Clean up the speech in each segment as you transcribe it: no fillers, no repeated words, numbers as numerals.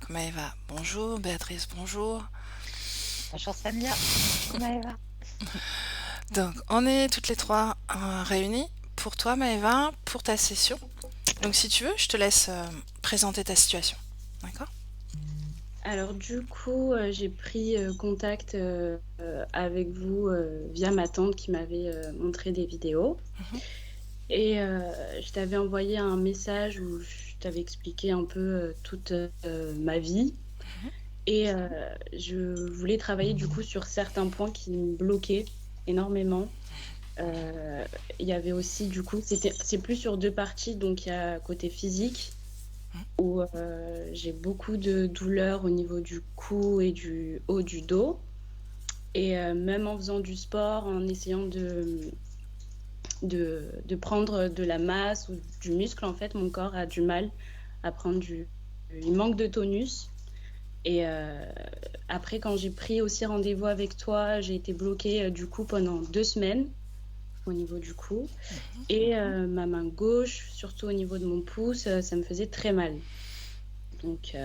Maëva, bonjour. Béatrice, bonjour. Bonjour Samia, bonjour Maëva. Donc, on est toutes les trois réunies pour toi, Maëva, pour ta session. Donc, si tu veux, je te laisse présenter ta situation. D'accord? Alors du coup, j'ai pris contact avec vous via ma tante qui m'avait montré des vidéos. Mhm. Et je t'avais envoyé un message où je t'avais expliqué un peu toute ma vie. Et je voulais travailler du coup sur certains points qui me bloquaient énormément. Euh, Il y avait aussi du coup, c'est plus sur deux parties, donc il y a côté physique où j'ai beaucoup de douleurs au niveau du cou et du haut du dos. Et même en faisant du sport, en essayant de prendre de la masse ou du muscle, en fait, mon corps a du mal à prendre du... Il manque de tonus. Et après, quand j'ai pris aussi rendez-vous avec toi, j'ai été bloquée du coup pendant 2 semaines au niveau du cou. Et ma main gauche, surtout au niveau de mon pouce, ça me faisait très mal. Donc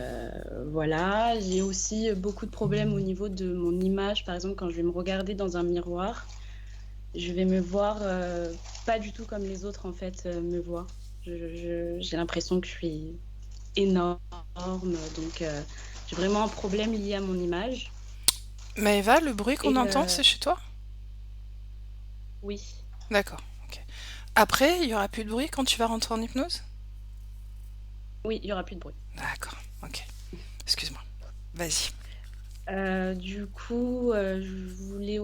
voilà, j'ai aussi beaucoup de problèmes au niveau de mon image. Par exemple, quand je vais me regarder dans un miroir, je vais me voir pas du tout comme les autres en fait me voient. J'ai l'impression que je suis énorme, donc j'ai vraiment un problème lié à mon image. Maëva, le bruit qu'on Et entend, c'est chez toi? oui, D'accord. Ok. Après, il y aura plus de bruit quand tu vas rentrer en hypnose? oui, il y aura plus de bruit. D'accord. Ok. Excuse-moi. Vas-y. Du coup, je voulais,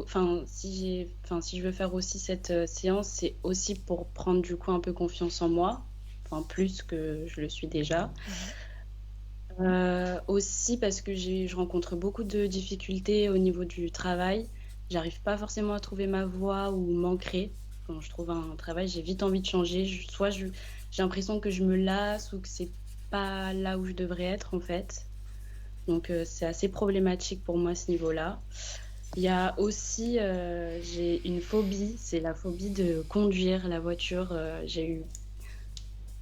si je veux faire aussi cette séance, c'est aussi pour prendre du coup un peu confiance en moi, enfin plus que je le suis déjà. Aussi parce que je rencontre beaucoup de difficultés au niveau du travail. J'arrive pas forcément à trouver ma voie ou m'ancrer. Quand je trouve un travail, j'ai vite envie de changer. J'ai l'impression que je me lasse ou que c'est pas là où je devrais être en fait. Donc c'est assez problématique pour moi à ce niveau-là. Il y a aussi, j'ai une phobie, c'est la phobie de conduire la voiture. J'ai eu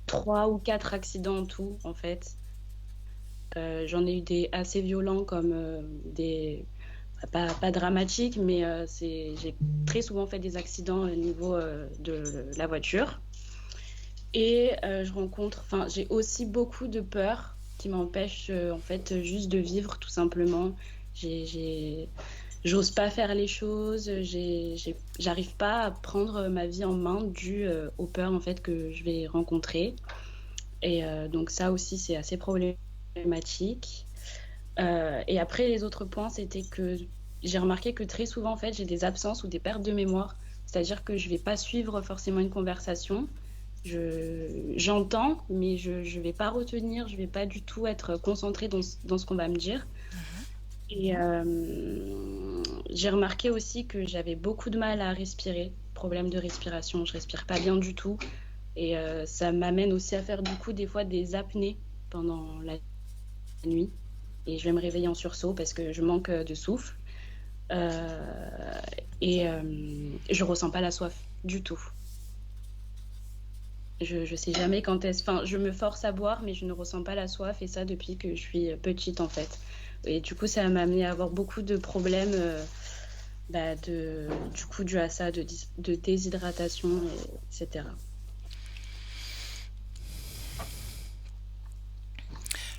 3 ou 4 accidents en tout en fait. J'en ai eu des assez violents comme pas dramatiques, mais j'ai très souvent fait des accidents au niveau de la voiture. Et j'ai aussi beaucoup de peurs qui m'empêchent en fait juste de vivre tout simplement. J'ai, J'ose pas faire les choses, j'arrive pas à prendre ma vie en main dû aux peurs en fait que je vais rencontrer. Et donc ça aussi c'est assez problématique. Et après, les autres points, c'était que j'ai remarqué que très souvent, en fait, j'ai des absences ou des pertes de mémoire. C'est-à-dire que je ne vais pas suivre forcément une conversation. J'entends, mais je ne vais pas retenir, je ne vais pas du tout être concentrée dans ce qu'on va me dire. Et j'ai remarqué aussi que j'avais beaucoup de mal à respirer, problème de respiration, je respire pas bien du tout. Et ça m'amène aussi à faire du coup des fois des apnées pendant la nuit et je vais me réveiller en sursaut parce que je manque de souffle. Euh, et je ressens pas la soif du tout. Je sais jamais quand est-ce. Enfin, je me force à boire, mais je ne ressens pas la soif et ça depuis que je suis petite en fait. Et du coup, ça m'a amené à avoir beaucoup de problèmes, du coup, dû à ça, de déshydratation, etc.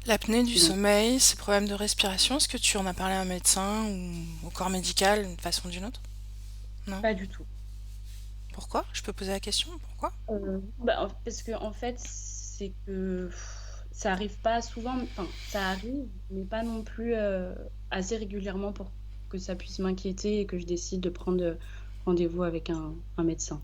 L'apnée du Donc, sommeil, ces problèmes de respiration, est-ce que tu en as parlé à un médecin ou au corps médical d'une façon ou d'une autre? Non? pas du tout. Pourquoi? Je peux poser la question? Pourquoi? Parce que en fait, c'est que ça arrive pas souvent, enfin, ça arrive, mais pas non plus assez régulièrement pour que ça puisse m'inquiéter et que je décide de prendre rendez-vous avec un médecin.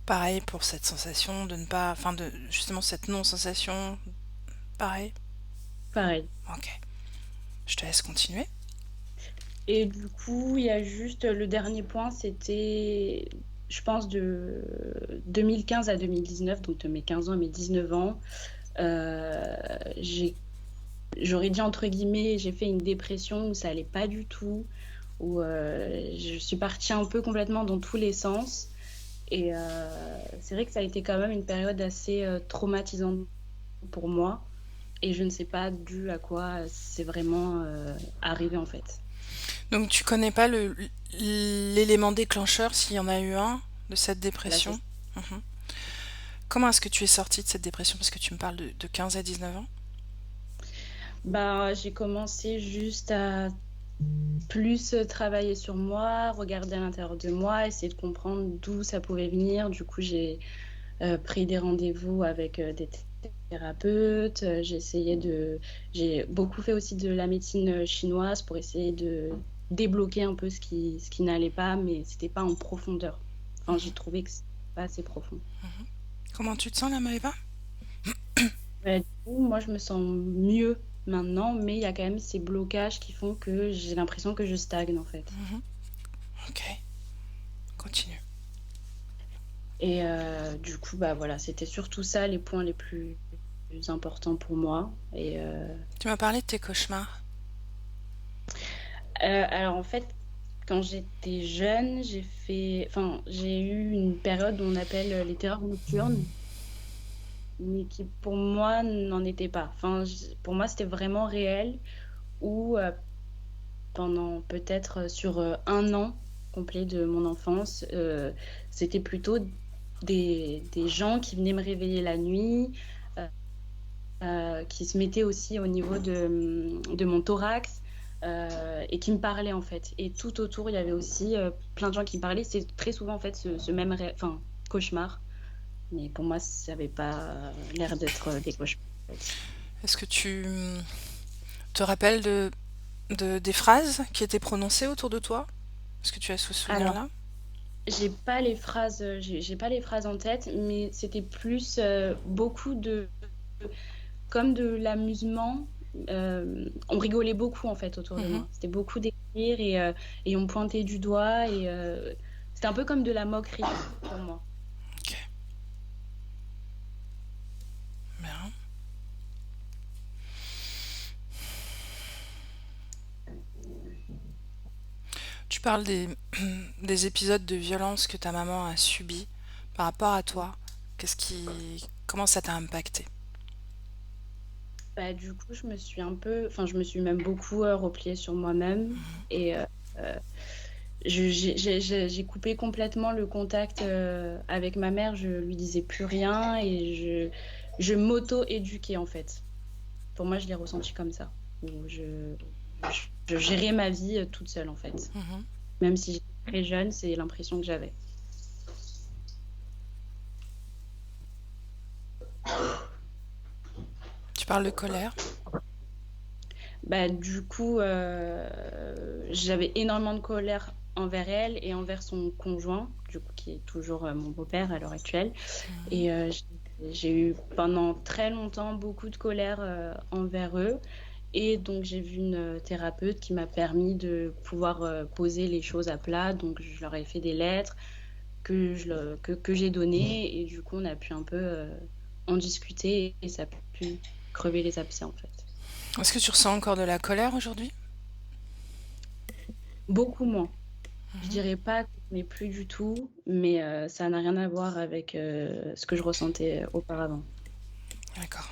Pareil pour cette sensation de ne pas, enfin de justement cette non-sensation, pareil. Pareil. Ok, je te laisse continuer. Et du coup, il y a juste le dernier point, c'était, je pense, de 2015 à 2019, donc de mes 15 ans à mes 19 ans. Euh, j'ai J'aurais dit entre guillemets, j'ai fait une dépression où ça allait pas du tout, où je suis partie un peu complètement dans tous les sens. Et c'est vrai que ça a été quand même une période assez traumatisante pour moi. et je ne sais pas dû à quoi c'est vraiment arrivé en fait. Donc tu connais pas l'élément déclencheur, s'il y en a eu un, de cette Voilà, dépression? Mhm. Comment est-ce que tu es sortie de cette dépression? Parce que tu me parles de 15 à 19 ans. bah, j'ai commencé juste à plus travailler sur moi, regarder à l'intérieur de moi, essayer de comprendre d'où ça pouvait venir. Du coup, j'ai pris des rendez-vous avec des thérapeutes. J'ai beaucoup fait aussi de la médecine chinoise pour essayer de débloquer un peu ce qui n'allait pas, mais c'était pas en profondeur. Enfin, j'ai trouvé que c'était pas assez profond. Comment tu te sens là, Maëva? Du coup, moi, je me sens mieux maintenant, mais il y a quand même ces blocages qui font que j'ai l'impression que je stagne en fait. Ok, continue. Et du coup, bah voilà, c'était surtout ça les points les plus importants pour moi. Et Tu m'as parlé de tes cauchemars. alors en fait, quand j'étais jeune, j'ai eu une période qu'on appelle les terreurs nocturnes, mais qui pour moi n'en était pas. Pour moi, c'était vraiment réel, où pendant peut-être sur un an complet de mon enfance, c'était plutôt des gens qui venaient me réveiller la nuit, euh, qui se mettaient aussi au niveau de mon thorax et qui me parlaient en fait. Et tout autour, il y avait aussi plein de gens qui me parlaient. C'est très souvent en fait ce même cauchemar. Mais pour moi, ça n'avait pas l'air d'être des cauchemars. En fait. Est-ce que tu te rappelles des phrases qui étaient prononcées autour de toi? Est-ce que tu as ce Alors, souvenir-là? j'ai pas les phrases en tête, mais c'était plus beaucoup comme de l'amusement. On rigolait beaucoup en fait autour de Mhm. moi. C'était beaucoup des rires et on me pointait du doigt et c'était un peu comme de la moquerie pour moi. Ok, bien. Tu parles des épisodes de violence que ta maman a subis par rapport à toi. Comment ça t'a impacté? Bah, du coup, je me suis même beaucoup repliée sur moi-même et euh, j'ai coupé complètement le contact avec ma mère. Je lui disais plus rien et je m'auto-éduquais en fait. Pour moi, je l'ai ressenti comme ça. Où je gérais ma vie toute seule en fait. Mhm. Même si j'étais très jeune, c'est l'impression que j'avais. Tu parles de colère. Bah, du coup, j'avais énormément de colère envers elle et envers son conjoint, du coup, qui est toujours mon beau-père à l'heure actuelle. Et j'ai eu pendant très longtemps beaucoup de colère envers eux. Et donc, j'ai vu une thérapeute qui m'a permis de pouvoir poser les choses à plat. Donc, je leur ai fait des lettres que j'ai données. Et du coup, on a pu un peu en discuter et ça a pu crever les abcès, en fait. Est-ce que tu ressens encore de la colère aujourd'hui? Beaucoup moins. Je dirais pas que je n'ai plus du tout, mais ça n'a rien à voir avec ce que je ressentais auparavant. D'accord.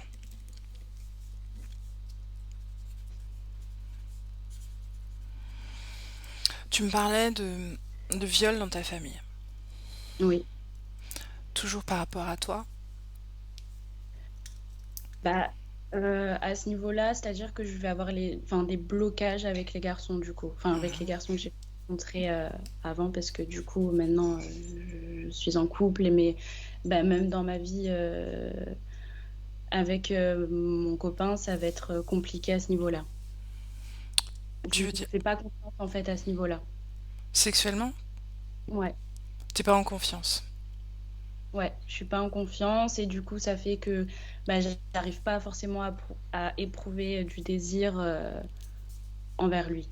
Tu me parlais de viol dans ta famille. Oui. Toujours par rapport à toi. Bah, à ce niveau-là, c'est-à-dire que je vais avoir des blocages avec les garçons, du coup. Enfin, avec les garçons que j'ai rencontrés avant, parce que du coup, maintenant, je suis en couple, mais bah, même dans ma vie avec mon copain, ça va être compliqué à ce niveau-là. Je Tu ne veux dire fais pas confiance, en fait, à ce niveau-là. sexuellement? Ouais. T'es pas en confiance. Ouais, je suis pas en confiance et du coup ça fait que bah, j'arrive pas forcément à éprouver du désir envers lui.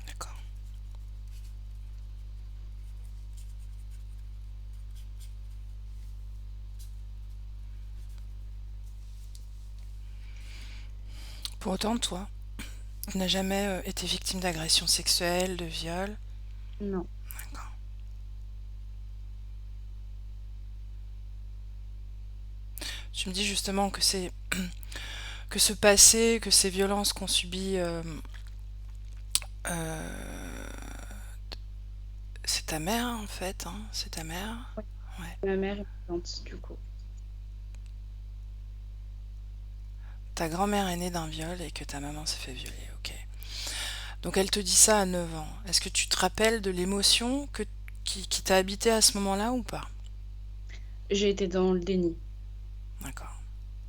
D'accord. Pour autant, toi, tu n'as jamais été victime d'agression sexuelle, de viol. Non. D'accord. Tu me dis justement que c'est que ce passé, que ces violences qu'on subit, euh, c'est ta mère en fait, hein, c'est ta mère. Oui, Ouais. ma mère et ma tante, du coup. Ta grand-mère est née d'un viol et que ta maman s'est fait violer, ok. Donc elle te dit ça à 9 ans. Est-ce que tu te rappelles de l'émotion qui t'a habité à ce moment-là ou pas? J'ai été dans le déni. D'accord.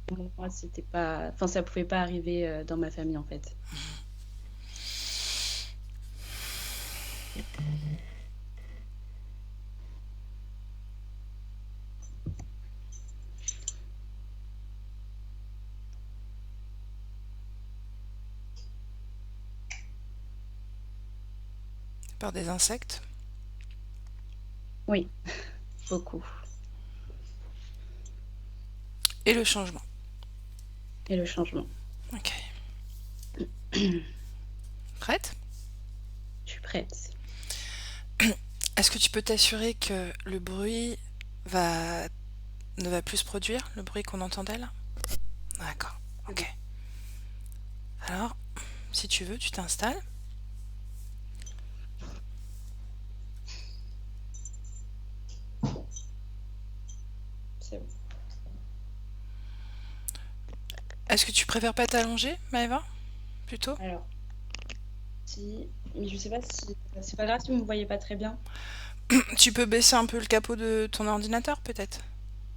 Pour moi, c'était pas... Enfin, ça pouvait pas arriver dans ma famille, en fait. Peur des insectes? Oui, beaucoup. Et le changement. Et le changement. Ok. Je Prête? suis prête. Est-ce que tu peux t'assurer que le bruit va ne va plus se produire, le bruit qu'on entendait là? D'accord. C'est Ok. bon. Alors, si tu veux, tu t'installes. C'est bon. Est-ce que tu préfères pas t'allonger, Maëva? Plutôt? Alors, si... Mais je sais pas si... C'est pas grave si vous me voyez pas très bien. Tu peux baisser un peu le capot de ton ordinateur, peut-être?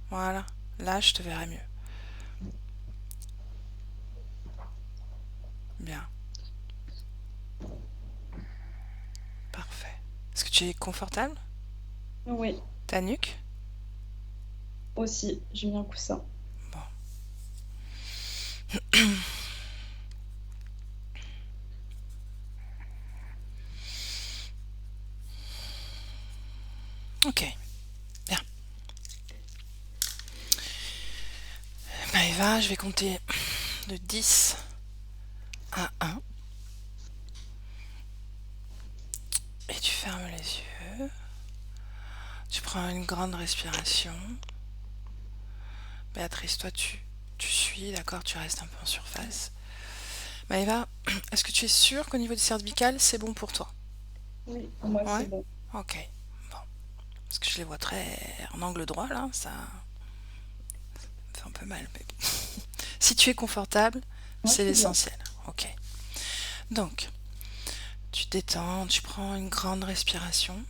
Voilà. Là, je te verrai mieux. Bien. Parfait. Est-ce que tu es confortable? Oui, Ta nuque? aussi. J'ai mis un coussin. Bon. Ok. Bien. Maëva, je vais compter de 10 à 1. Et tu fermes les yeux. Tu prends une grande respiration. Béatrice, toi, tu suis, d'accord? Tu restes un peu en surface. Maëva, est-ce que tu es sûre qu'au niveau des cervicales, c'est bon pour toi? Oui, pour moi, c'est Ouais? bon. Ok. Bon. Parce que je les vois très en angle droit, là. Ça me fait un peu mal. Mais bon. Si tu es confortable, Moi, je c'est suis bien. l'essentiel. Ok. Donc, tu détends, tu prends une grande respiration.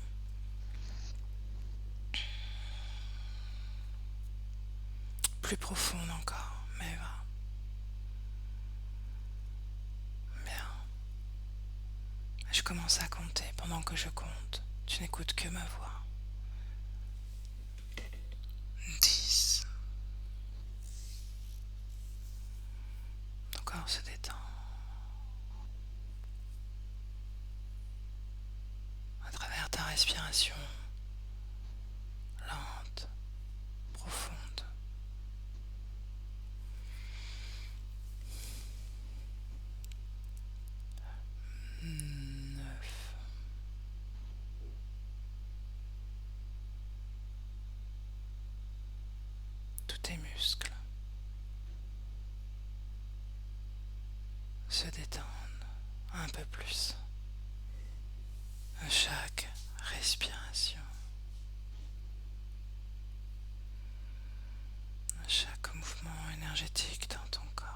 Plus profonde encore. Maëva. Bien. Je commence à compter. Pendant que je compte, tu n'écoutes que ma voix. 10. Ton corps se détend. À travers ta respiration lente, profonde. 9. Tous tes muscles se détendent un peu plus à chaque respiration, à chaque mouvement énergétique dans ton corps.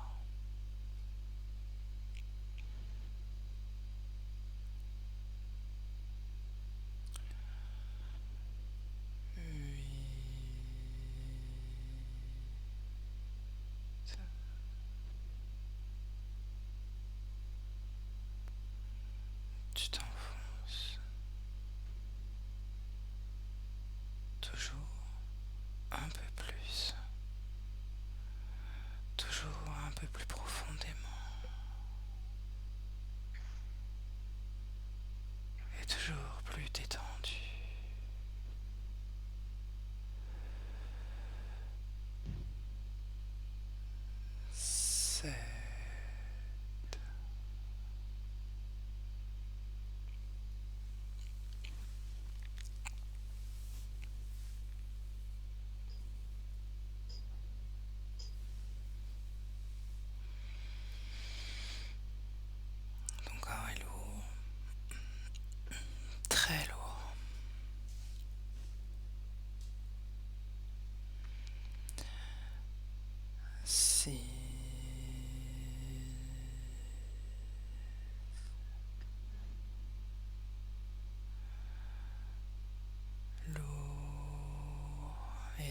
Tu t'enfonces toujours un peu plus, toujours un peu plus profondément et toujours plus détendu. 7.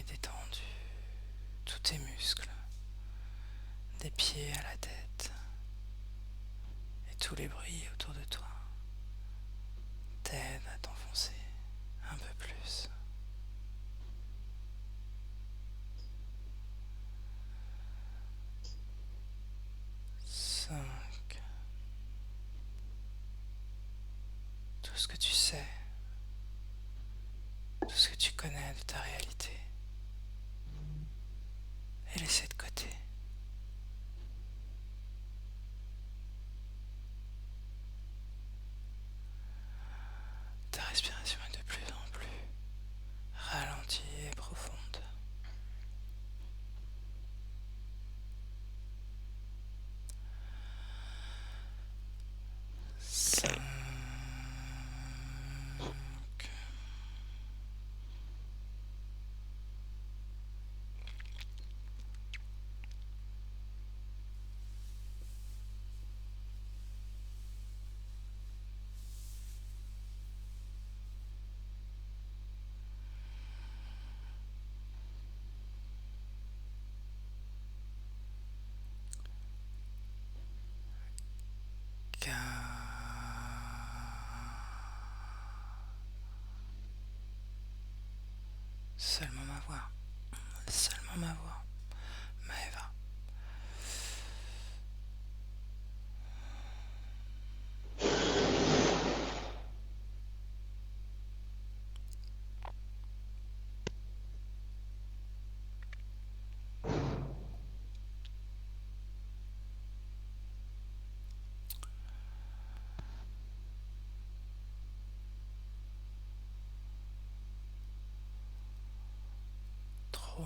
détendu, tous tes muscles, des pieds à la tête, et tous les bruits autour de toi t'aident à t'enfoncer un peu plus. 5. Tout ce que tu sais, tout ce que tu connais de ta réalité est laissé de côté. Ta respiration est de plus en plus ralentie et profonde. 5. 4. Seulement ma voix. Seulement ma voix. Maëva. 3.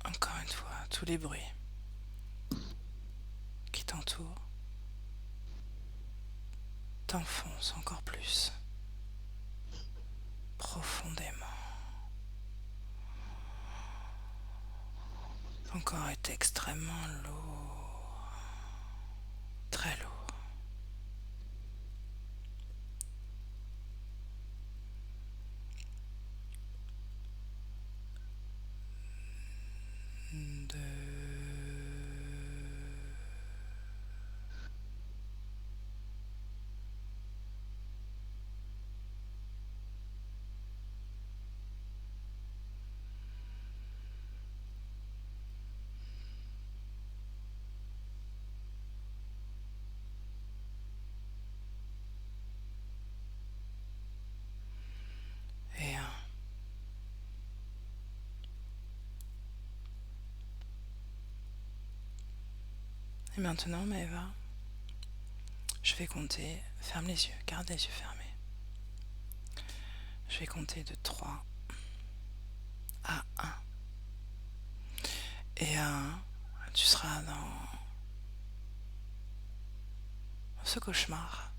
Encore une fois, tous les bruits qui t'entourent t'enfoncent encore plus profondément. Ton corps est extrêmement lourd, très lourd. Et 1. Et maintenant, Maëva, je vais compter. Ferme les yeux, garde les yeux fermés. Je vais compter de 3 à 1. Et à 1, tu seras dans ce cauchemar,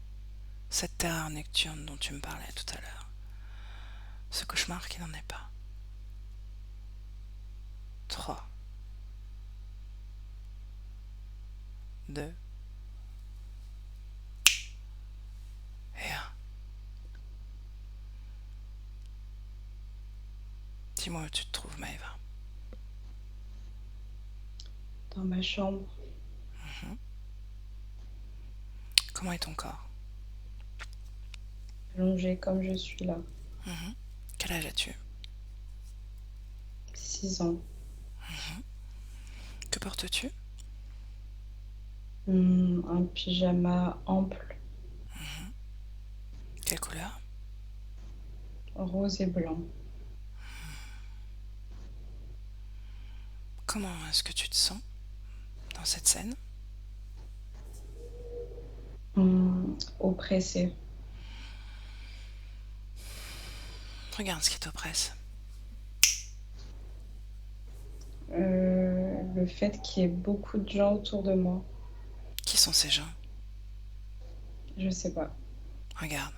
cette terre nocturne dont tu me parlais tout à l'heure. Ce cauchemar qui n'en est pas. 3, 2 et 1. Dis-moi où tu te trouves, Maëva. Dans ma chambre. Comment est ton corps? Allongée comme je suis là. Quel âge as-tu? 6 ans. Que portes-tu? Un pyjama ample, Quelle couleur? rose et blanc. Comment est-ce que tu te sens dans cette scène? Oppressée. Regarde ce qui t'oppresse. Le fait qu'il y ait beaucoup de gens autour de moi. Qui sont ces gens? Je sais pas. Regarde.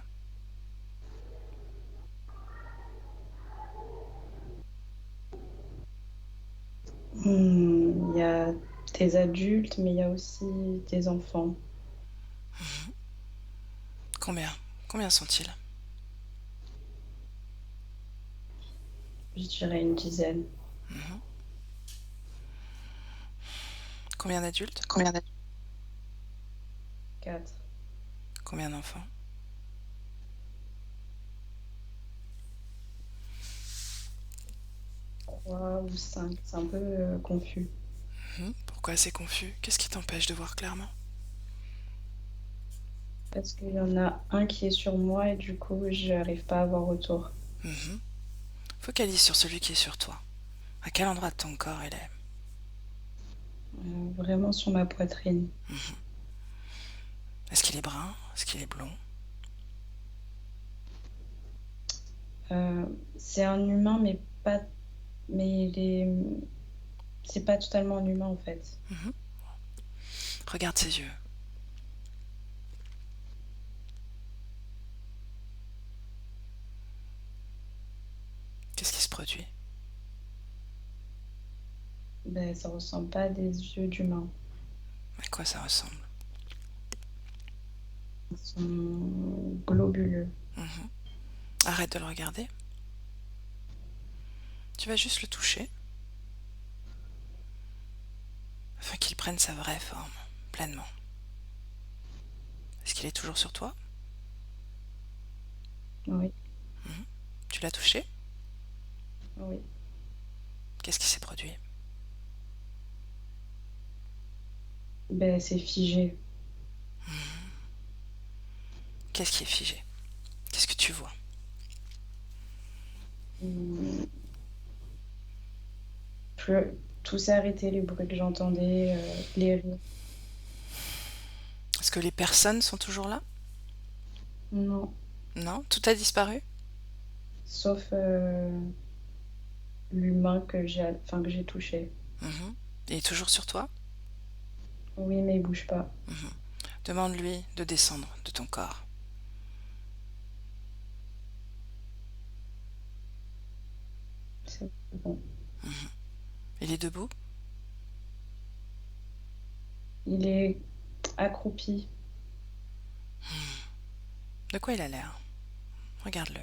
Il y a des adultes, mais il y a aussi des enfants. Combien? Combien sont-ils? Je dirais une dizaine. Mhm. Combien d'adultes? Combien d'années? 4, Combien d'enfants? 3 ou 5. C'est un peu confus. Pourquoi c'est confus? Qu'est-ce qui t'empêche de voir clairement? Parce qu'il y en a un qui est sur moi et du coup, je n'arrive pas à voir autour. Mhm. Focalise sur celui qui est sur toi. À quel endroit de ton corps il est? Vraiment sur ma poitrine. Est-ce qu'il est brun? Est-ce qu'il est blond? Euh, c'est un humain, mais pas. Mais il est. C'est pas totalement un humain en fait. Mhm. Regarde ses yeux. Qu'est-ce qui se produit? Ben, ça ressemble pas à des yeux d'humain. À quoi ça ressemble? Ils sont globuleux. Mhm. Arrête de le regarder. Tu vas juste le toucher afin qu'il prenne sa vraie forme, pleinement. Est-ce qu'il est toujours sur toi? Oui, Tu l'as touché? oui. Qu'est-ce qui s'est produit? Ben, c'est figé. Qu'est-ce qui est figé? Qu'est-ce que tu vois? Hum, Plus... Tout s'est arrêté, les bruits que j'entendais, les rires. Est-ce que les personnes sont toujours là? Non, Non? Tout a disparu? sauf l'humain que j'ai touché. Mhm. Il est toujours sur toi? Oui, mais il bouge pas. Mhm. Demande-lui de descendre de ton corps. C'est bon. Il est debout? Il est accroupi. De quoi il a l'air? Regarde-le.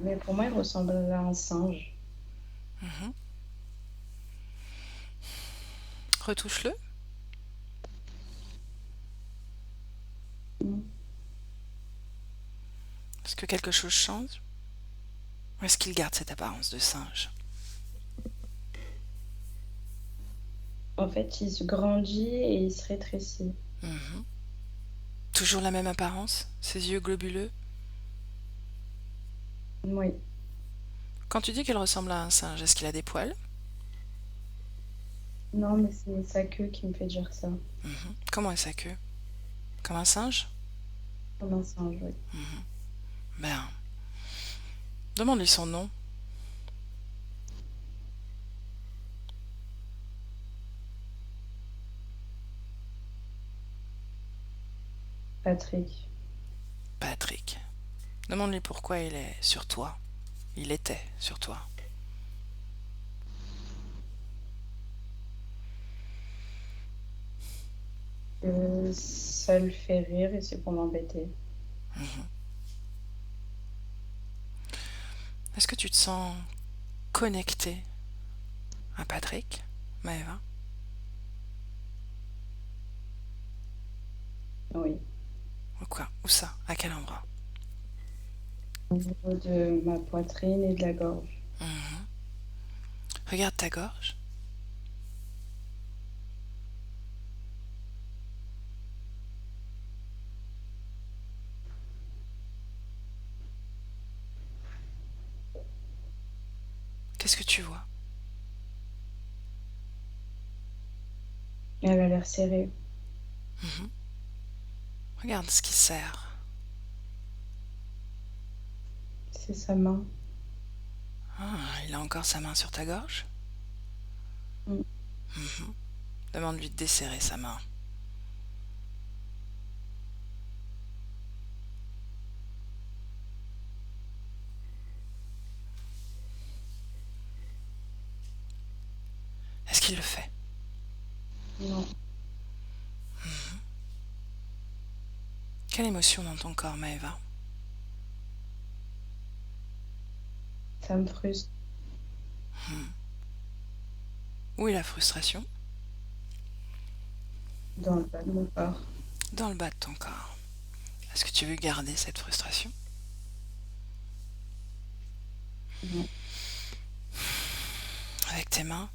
Mais pour moi, il ressemble à un singe. Mhm. Retouche-le. Mm. Est-ce que quelque chose change? Ou est-ce qu'il garde cette apparence de singe? En fait, il se grandit et il se rétrécit. Mhm. Toujours la même apparence? Ses yeux globuleux? Oui. Quand tu dis qu'il ressemble à un singe, est-ce qu'il a des poils? Non, mais c'est sa queue qui me fait dire ça. Mhm. Comment est sa queue? Comme un singe? Comme un singe, oui. Ben, demande-lui son nom. Patrick. Patrick. Demande-lui pourquoi il est sur toi. Il était sur toi. Ça le fait rire et c'est pour m'embêter. Est-ce que tu te sens connecté à Patrick, Maëva? Oui. Ou quoi? Où ça? À quel endroit? Au niveau de ma poitrine et de la gorge. Mhm. Regarde ta gorge. Qu'est-ce que tu vois? Elle a l'air serrée. Mhm. Regarde ce qui serre. C'est sa main. Ah, il a encore sa main sur ta gorge? Mm. Mhm. Demande-lui de desserrer sa main. qui le fait? Non. Quelle émotion dans ton corps, Maëva? Ça me frustre. Où est la frustration? Dans le bas de mon corps. Dans le bas de ton corps. Est-ce que tu veux garder cette frustration? Non. Avec tes mains,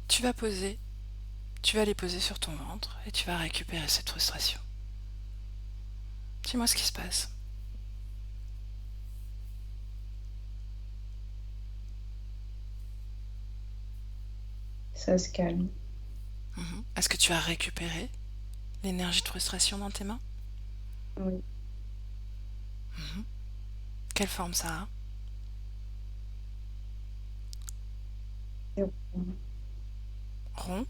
tu vas les poser sur ton ventre et tu vas récupérer cette frustration. Dis-moi ce qui se passe. Ça se calme. Est-ce que tu as récupéré l'énergie de frustration dans tes mains? Oui. Quelle forme ça a? C'est bon. Rond?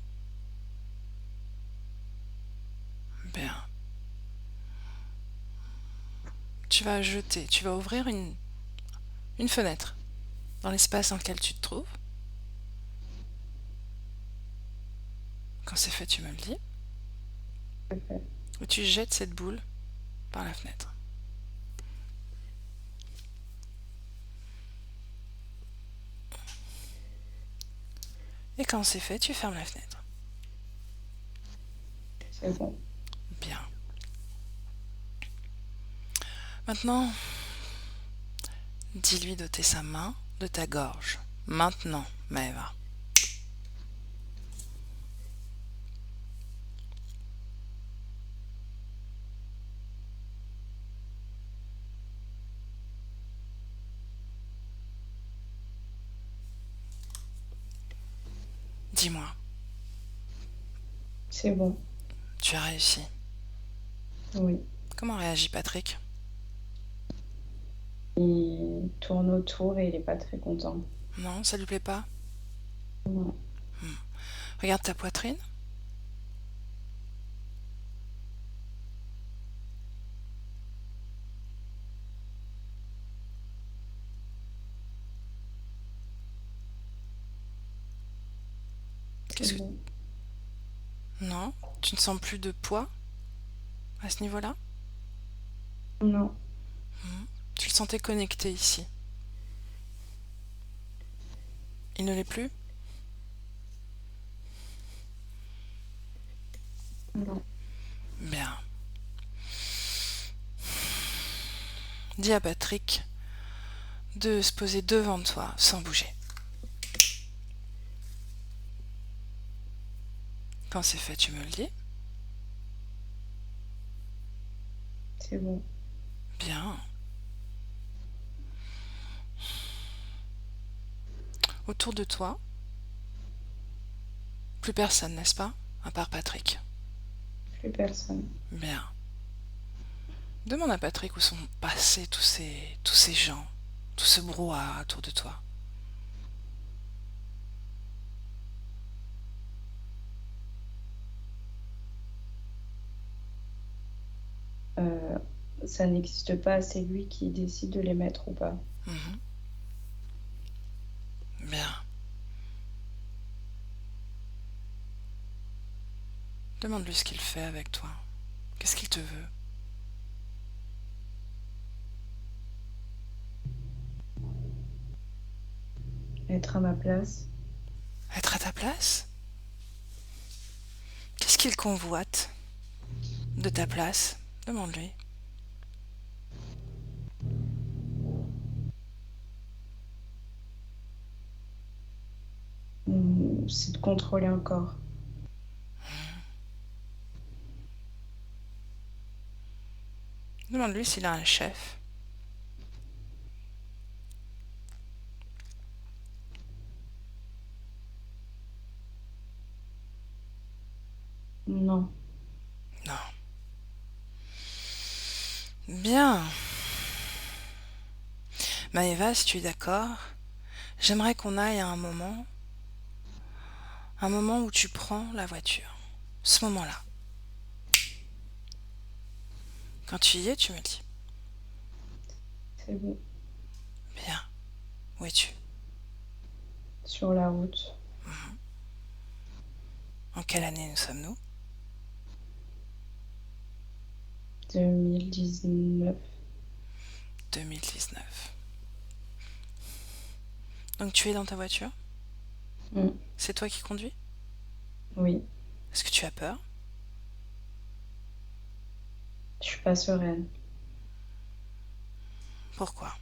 Bien. Tu vas ouvrir une fenêtre dans l'espace dans lequel tu te trouves. Quand c'est fait, tu me le dis. C'est fait. Et tu jettes cette boule par la fenêtre. Et quand c'est fait, tu fermes la fenêtre. C'est bon. Bien. Maintenant, dis-lui d'ôter sa main de ta gorge. Maintenant, Maëva. Dis-moi, C'est bon. tu as réussi. Oui. Comment réagit Patrick? Il tourne autour et il est pas très content. Non, ça lui plaît pas? Non. Regarde ta poitrine. Qu'est-ce C'est que... bon. Non, tu ne sens plus de poids à ce niveau-là? Non. Tu le sentais connecté ici. Il ne l'est plus? Non. Bien. Dis à Patrick de se poser devant toi sans bouger. Quand c'est fait, tu me le dis. C'est bon. Bien. Autour de toi, plus personne, n'est-ce pas? À part Patrick. Plus personne. Bien. Demande à Patrick où sont passés tous ces gens, tout ce brouhaha autour de toi. Ça n'existe pas, c'est lui qui décide de les mettre ou pas. Bien. Demande-lui ce qu'il fait avec toi. Qu'est-ce qu'il te veut? Être à ma place. Être à ta place? Qu'est-ce qu'il convoite de ta place? Demande-lui. C'est de contrôler un corps. Demande-lui s'il a un chef. Non. Non. Bien. Maëva, si tu es d'accord, j'aimerais qu'on aille à un moment où tu prends la voiture. Ce moment-là. Quand tu y es, tu me dis. C'est bon. Bien. Où es-tu? Sur la route. quelle année nous sommes-nous? 2019. 2019. Donc tu es dans ta voiture? Mm. C'est toi qui conduis? Oui, Est-ce que tu as peur? je suis pas sereine. Pourquoi?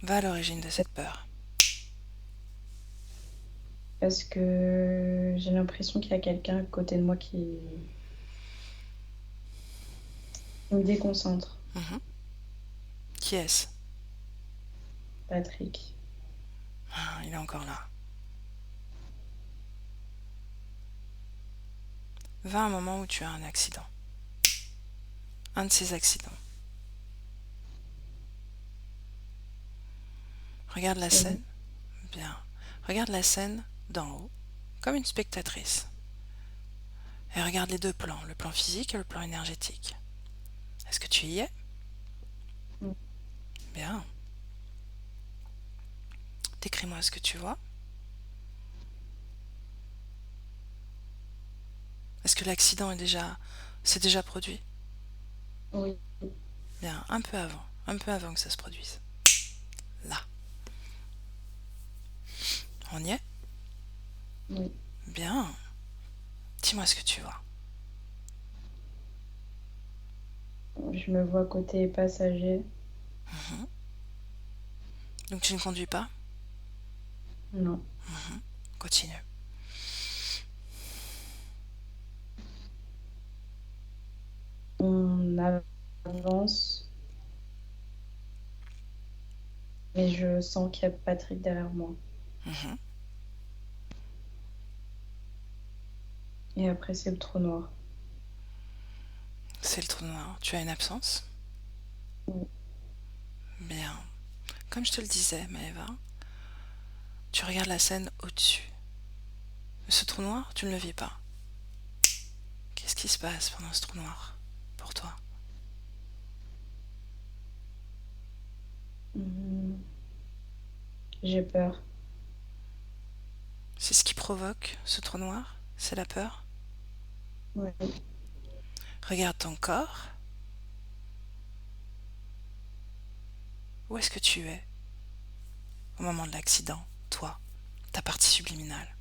Va à l'origine de cette peur. Parce que j'ai l'impression qu'il y a quelqu'un à côté de moi qui me déconcentre. Mhm. Qui est-ce? Patrick. Ah, il est encore là. Va à un moment où tu as un accident. Un de ces accidents. Regarde la scène. Bien. Regarde la scène d'en haut, comme une spectatrice. Et regarde les deux plans, le plan physique et le plan énergétique. Est-ce que tu y es? Mm. Bien. Décris-moi ce que tu vois. Est-ce que l'accident s'est déjà produit? Oui, Bien, un peu avant que ça se produise. Là. On y est? oui. Bien. Dis-moi ce que tu vois. Je me vois côté passager. Mhm. Donc tu ne conduis pas? Non. Continue. On avance, mais je sens qu'il y a Patrick derrière moi. Mhm. Et après, c'est le trou noir. C'est le trou noir. Tu as une absence? Oui. Bien. Comme je te le disais, Maëva, tu regardes la scène au-dessus. Ce trou noir, tu ne le vis pas. Qu'est-ce qui se passe pendant ce trou noir pour toi? Mhm. J'ai peur. C'est ce qui provoque ce trou noir? C'est la peur? Oui. Regarde ton corps. Où est-ce que tu es au moment de l'accident? Toi, ta partie subliminale.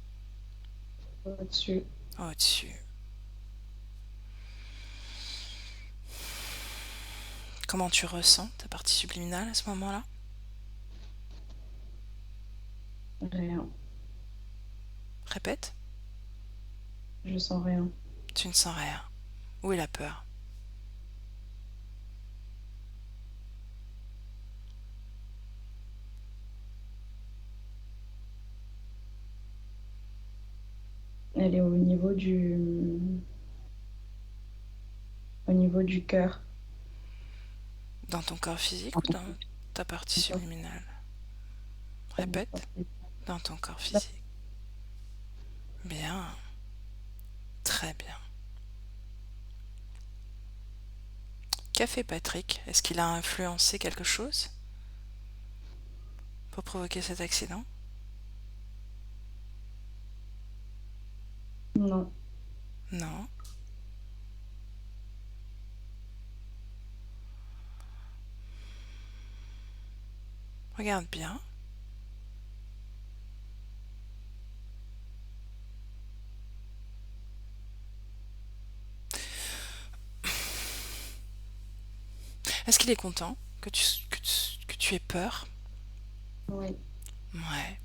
Au-dessus. Au-dessus. Comment tu ressens ta partie subliminale à ce moment-là? Rien. Répète. Je sens rien. Tu ne sens rien. Où est la peur? Elle est au niveau du cœur. Dans ton corps physique ou dans ta partie subliminale? Répète. Dans ton corps physique. Bien. Très bien. Qu'a fait Patrick? Est-ce qu'il a influencé quelque chose pour provoquer cet accident? Non. Non. Regarde bien. Est-ce qu'il est content que tu aies peur? Oui. Ouais.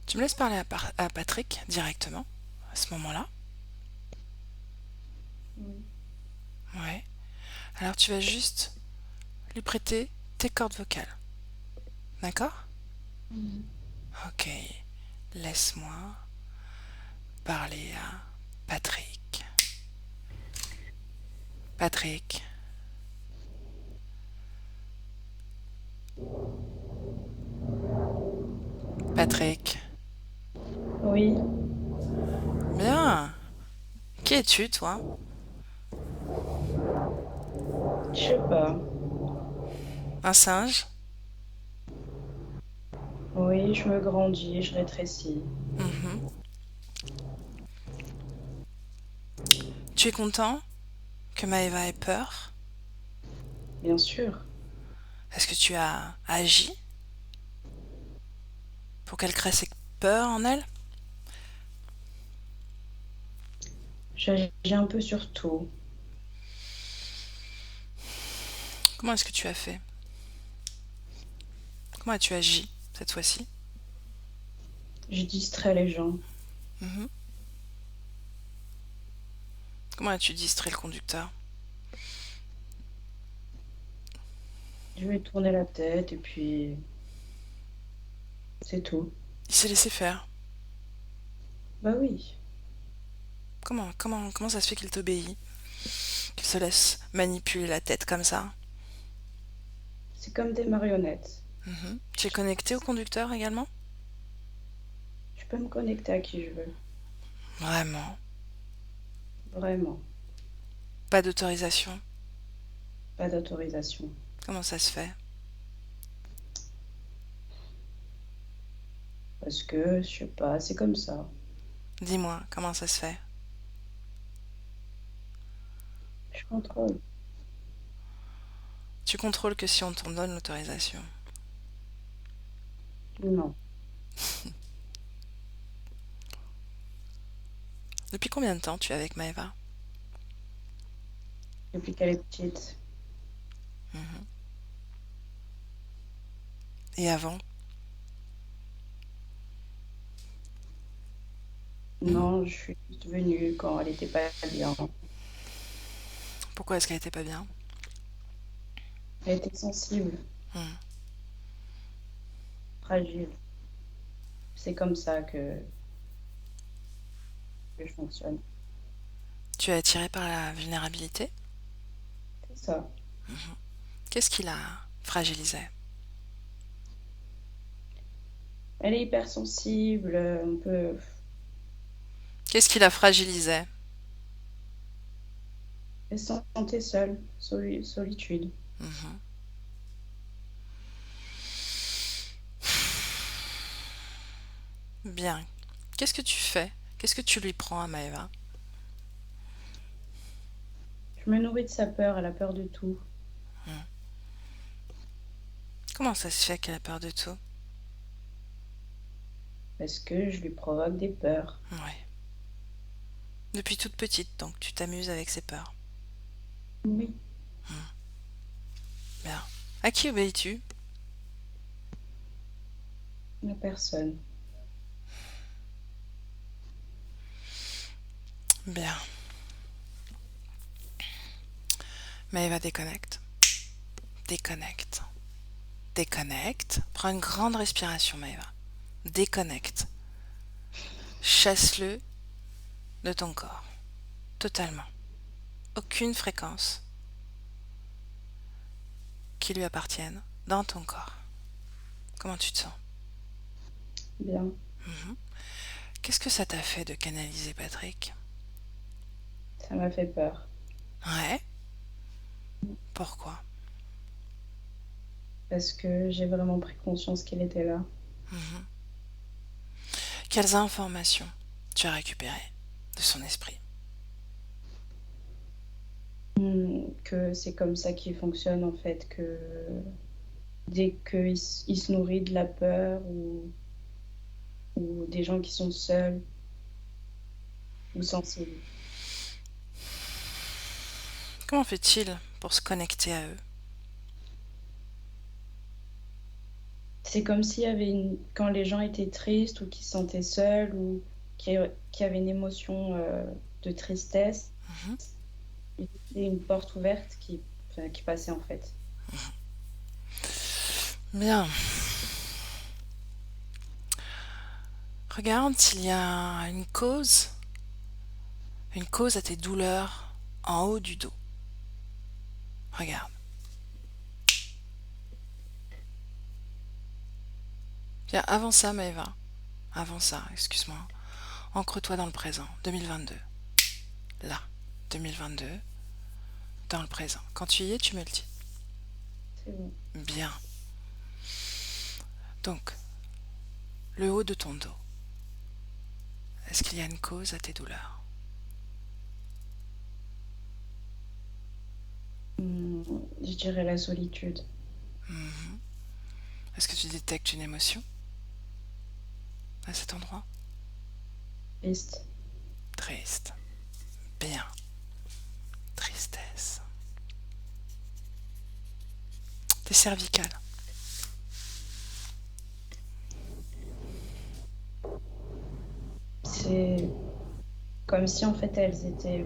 Tu me laisses parler à Patrick directement à ce moment-là? Oui. Ouais. Alors tu vas juste lui prêter tes cordes vocales. D'accord? Mhm. Ok. Laisse-moi parler à Patrick. Patrick. Patrick. Oui. Bien. Qui es-tu, toi? Je sais pas. Un singe? Oui, je me grandis, je rétrécis. Mhm. Tu es content que Maëva ait peur? Bien sûr, Est-ce que tu as agi pour qu'elle crée cette peur en elle? j'agis un peu sur tout. Comment est-ce que tu as fait? Comment as-tu agi cette fois-ci? Je distrais les gens. Mhm. Comment as-tu distrait le conducteur? Je lui ai tourné la tête et puis c'est tout. Il s'est laissé faire. Bah oui, Comment ça se fait qu'il t'obéit? Qu'il se laisse manipuler la tête comme ça? c'est comme des marionnettes. Mhm. Tu es connecté au conducteur également? Je peux me connecter à qui je veux. Vraiment? Vraiment, Pas d'autorisation? pas d'autorisation. Comment ça se fait? Parce que, je sais pas, c'est comme ça. Dis-moi, comment ça se fait? Je contrôle. Tu contrôles que si on t'en donne l'autorisation. Non. Depuis combien de temps tu es avec Maëva? Depuis qu'elle est petite. Mhm. Et avant? Hmm. Non, je suis juste venue quand elle était pas bien. Pourquoi est-ce qu'elle était pas bien? Elle était sensible, Hmm. fragile. C'est comme ça que je fonctionne. Tu es attiré par la vulnérabilité? C'est ça. Qu'est-ce qui la fragilisait? Elle est hypersensible, on peut... Qu'est-ce qui la fragilisait? Elle se sentait seule, solitude. Mhm. Bien. Qu'est-ce que tu fais? Qu'est-ce que tu lui prends à Maëva? Je me nourris de sa peur, elle a peur de tout. Comment ça se fait qu'elle a peur de tout? Parce que je lui provoque des peurs. Ouais. Depuis toute petite, donc tu t'amuses avec ses peurs. Oui, Bien. À qui obéis-tu? la personne. Bien. Maëva déconnecte. Déconnecte. Déconnecte. Prends une grande respiration, Maëva. Déconnecte. Chasse-le de ton corps. Totalement. Aucune fréquence qui lui appartienne dans ton corps. Comment tu te sens? Bien. Qu'est-ce que ça t'a fait de canaliser Patrick? Ça m'a fait peur. Ouais. Pourquoi? Parce que j'ai vraiment pris conscience qu'il était là. Quelles informations tu as récupérées de son esprit? Que c'est comme ça qu'il fonctionne en fait, que dès qu'il se nourrit de la peur ou des gens qui sont seuls ou sensibles. Comment fait-il pour se connecter à eux? C'est comme s'il y avait quand les gens étaient tristes ou qui se sentaient seuls ou qui avaient une émotion de tristesse, Mhm. il y avait une porte ouverte qui passait en fait. Bien. Regarde s'il y a une cause à tes douleurs en haut du dos. Regarde. Bien, avant ça, Maëva. Avant ça, excuse-moi. Ancre-toi dans le présent, 2022. Là, 2022, dans le présent. Quand tu y es, tu me le dis. C'est bon. Bien. Donc, le haut de ton dos. Est-ce qu'il y a une cause à tes douleurs? Je dirais la solitude. Mhm. Est-ce que tu détectes une émotion à cet endroit? Triste. Triste. Bien. Tristesse. Tes cervicales. C'est comme si en fait elles étaient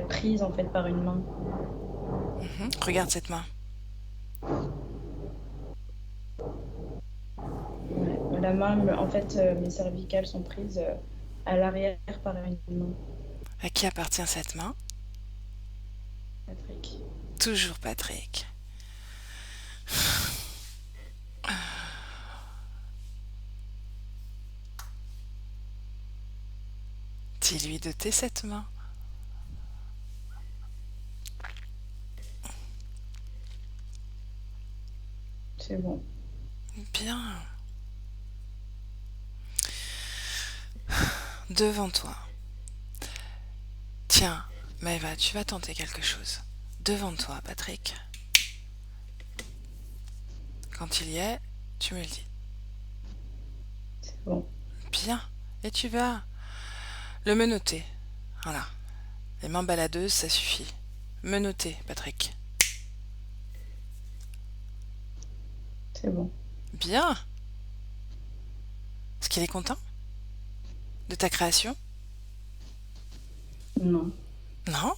prises en fait par une main. Mhm. Regarde cette main. Ouais. La main, en fait, mes cervicales sont prises à l'arrière par une main. À qui appartient cette main? Patrick. Toujours Patrick. Dis-lui d'ôter cette main. C'est bon. Bien. Devant toi. Tiens, Maëva, tu vas tenter quelque chose. Devant toi, Patrick. Quand il y est, tu me le dis. C'est bon. Bien. Et tu vas le menotter. Voilà. Les mains baladeuses, ça suffit. Menotter, Patrick. C'est bon. Bien. Est-ce qu'il est content de ta création? Non. Non?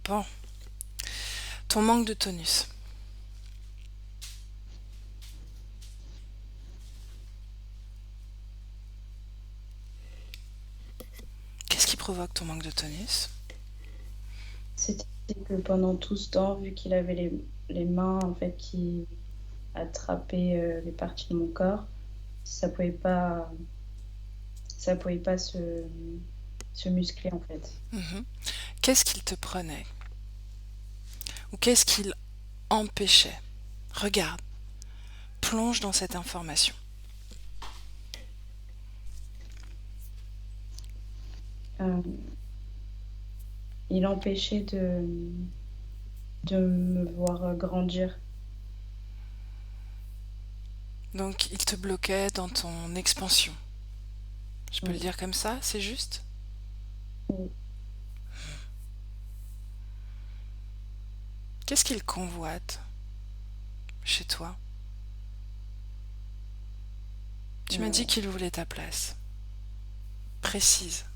Bon. Ton manque de tonus. Qu'est-ce qui provoque ton manque de tonus? C'était que pendant tout ce temps, vu qu'il avait les mains en fait qui attrapaient les parties de mon corps, ça pouvait pas, ça pouvait pas se muscler en fait. Mhm. Qu'est-ce qu'il te prenait? Ou qu'est-ce qu'il empêchait? Regarde, plonge dans cette information. Euh, il empêchait de me voir grandir. Donc, il te bloquait dans ton expansion. Je peux le Oui. dire comme ça, c'est juste? Oui. Qu'est-ce qu'il convoite chez toi? Tu m'as dit qu'il voulait ta place. Précise.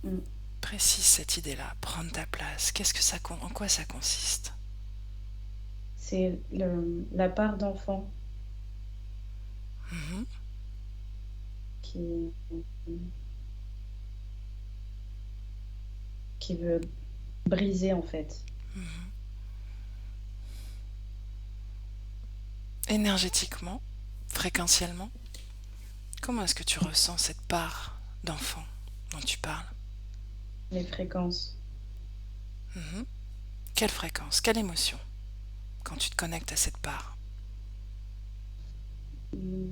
Mm. Précise cette idée-là. Prendre ta place. En quoi ça consiste? C'est la part d'enfant Mhm. qui, qui veut briser en fait. Énergétiquement, fréquentiellement, comment est-ce que tu ressens cette part d'enfant dont tu parles? Les fréquences. Mhm. Quelle fréquence? Quelle émotion quand tu te connectes à cette part?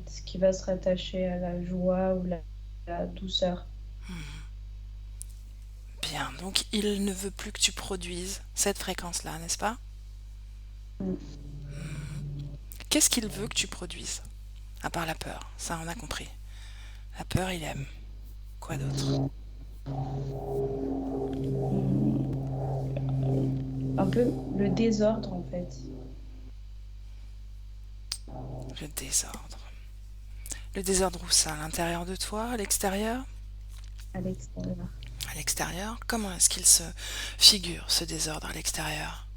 Ce qui va se rattacher à la joie ou la douceur. Bien, donc il ne veut plus que tu produises cette fréquence-là, n'est-ce pas? Mm. Qu'est-ce qu'il veut que tu produises? À part la peur, ça on a compris. La peur, il aime. Quoi d'autre? Un peu le désordre en fait. Le désordre. Le désordre où ça? À l'intérieur de toi? À l'extérieur? À l'extérieur. À l'extérieur? Comment est-ce qu'il se figure, ce désordre à l'extérieur?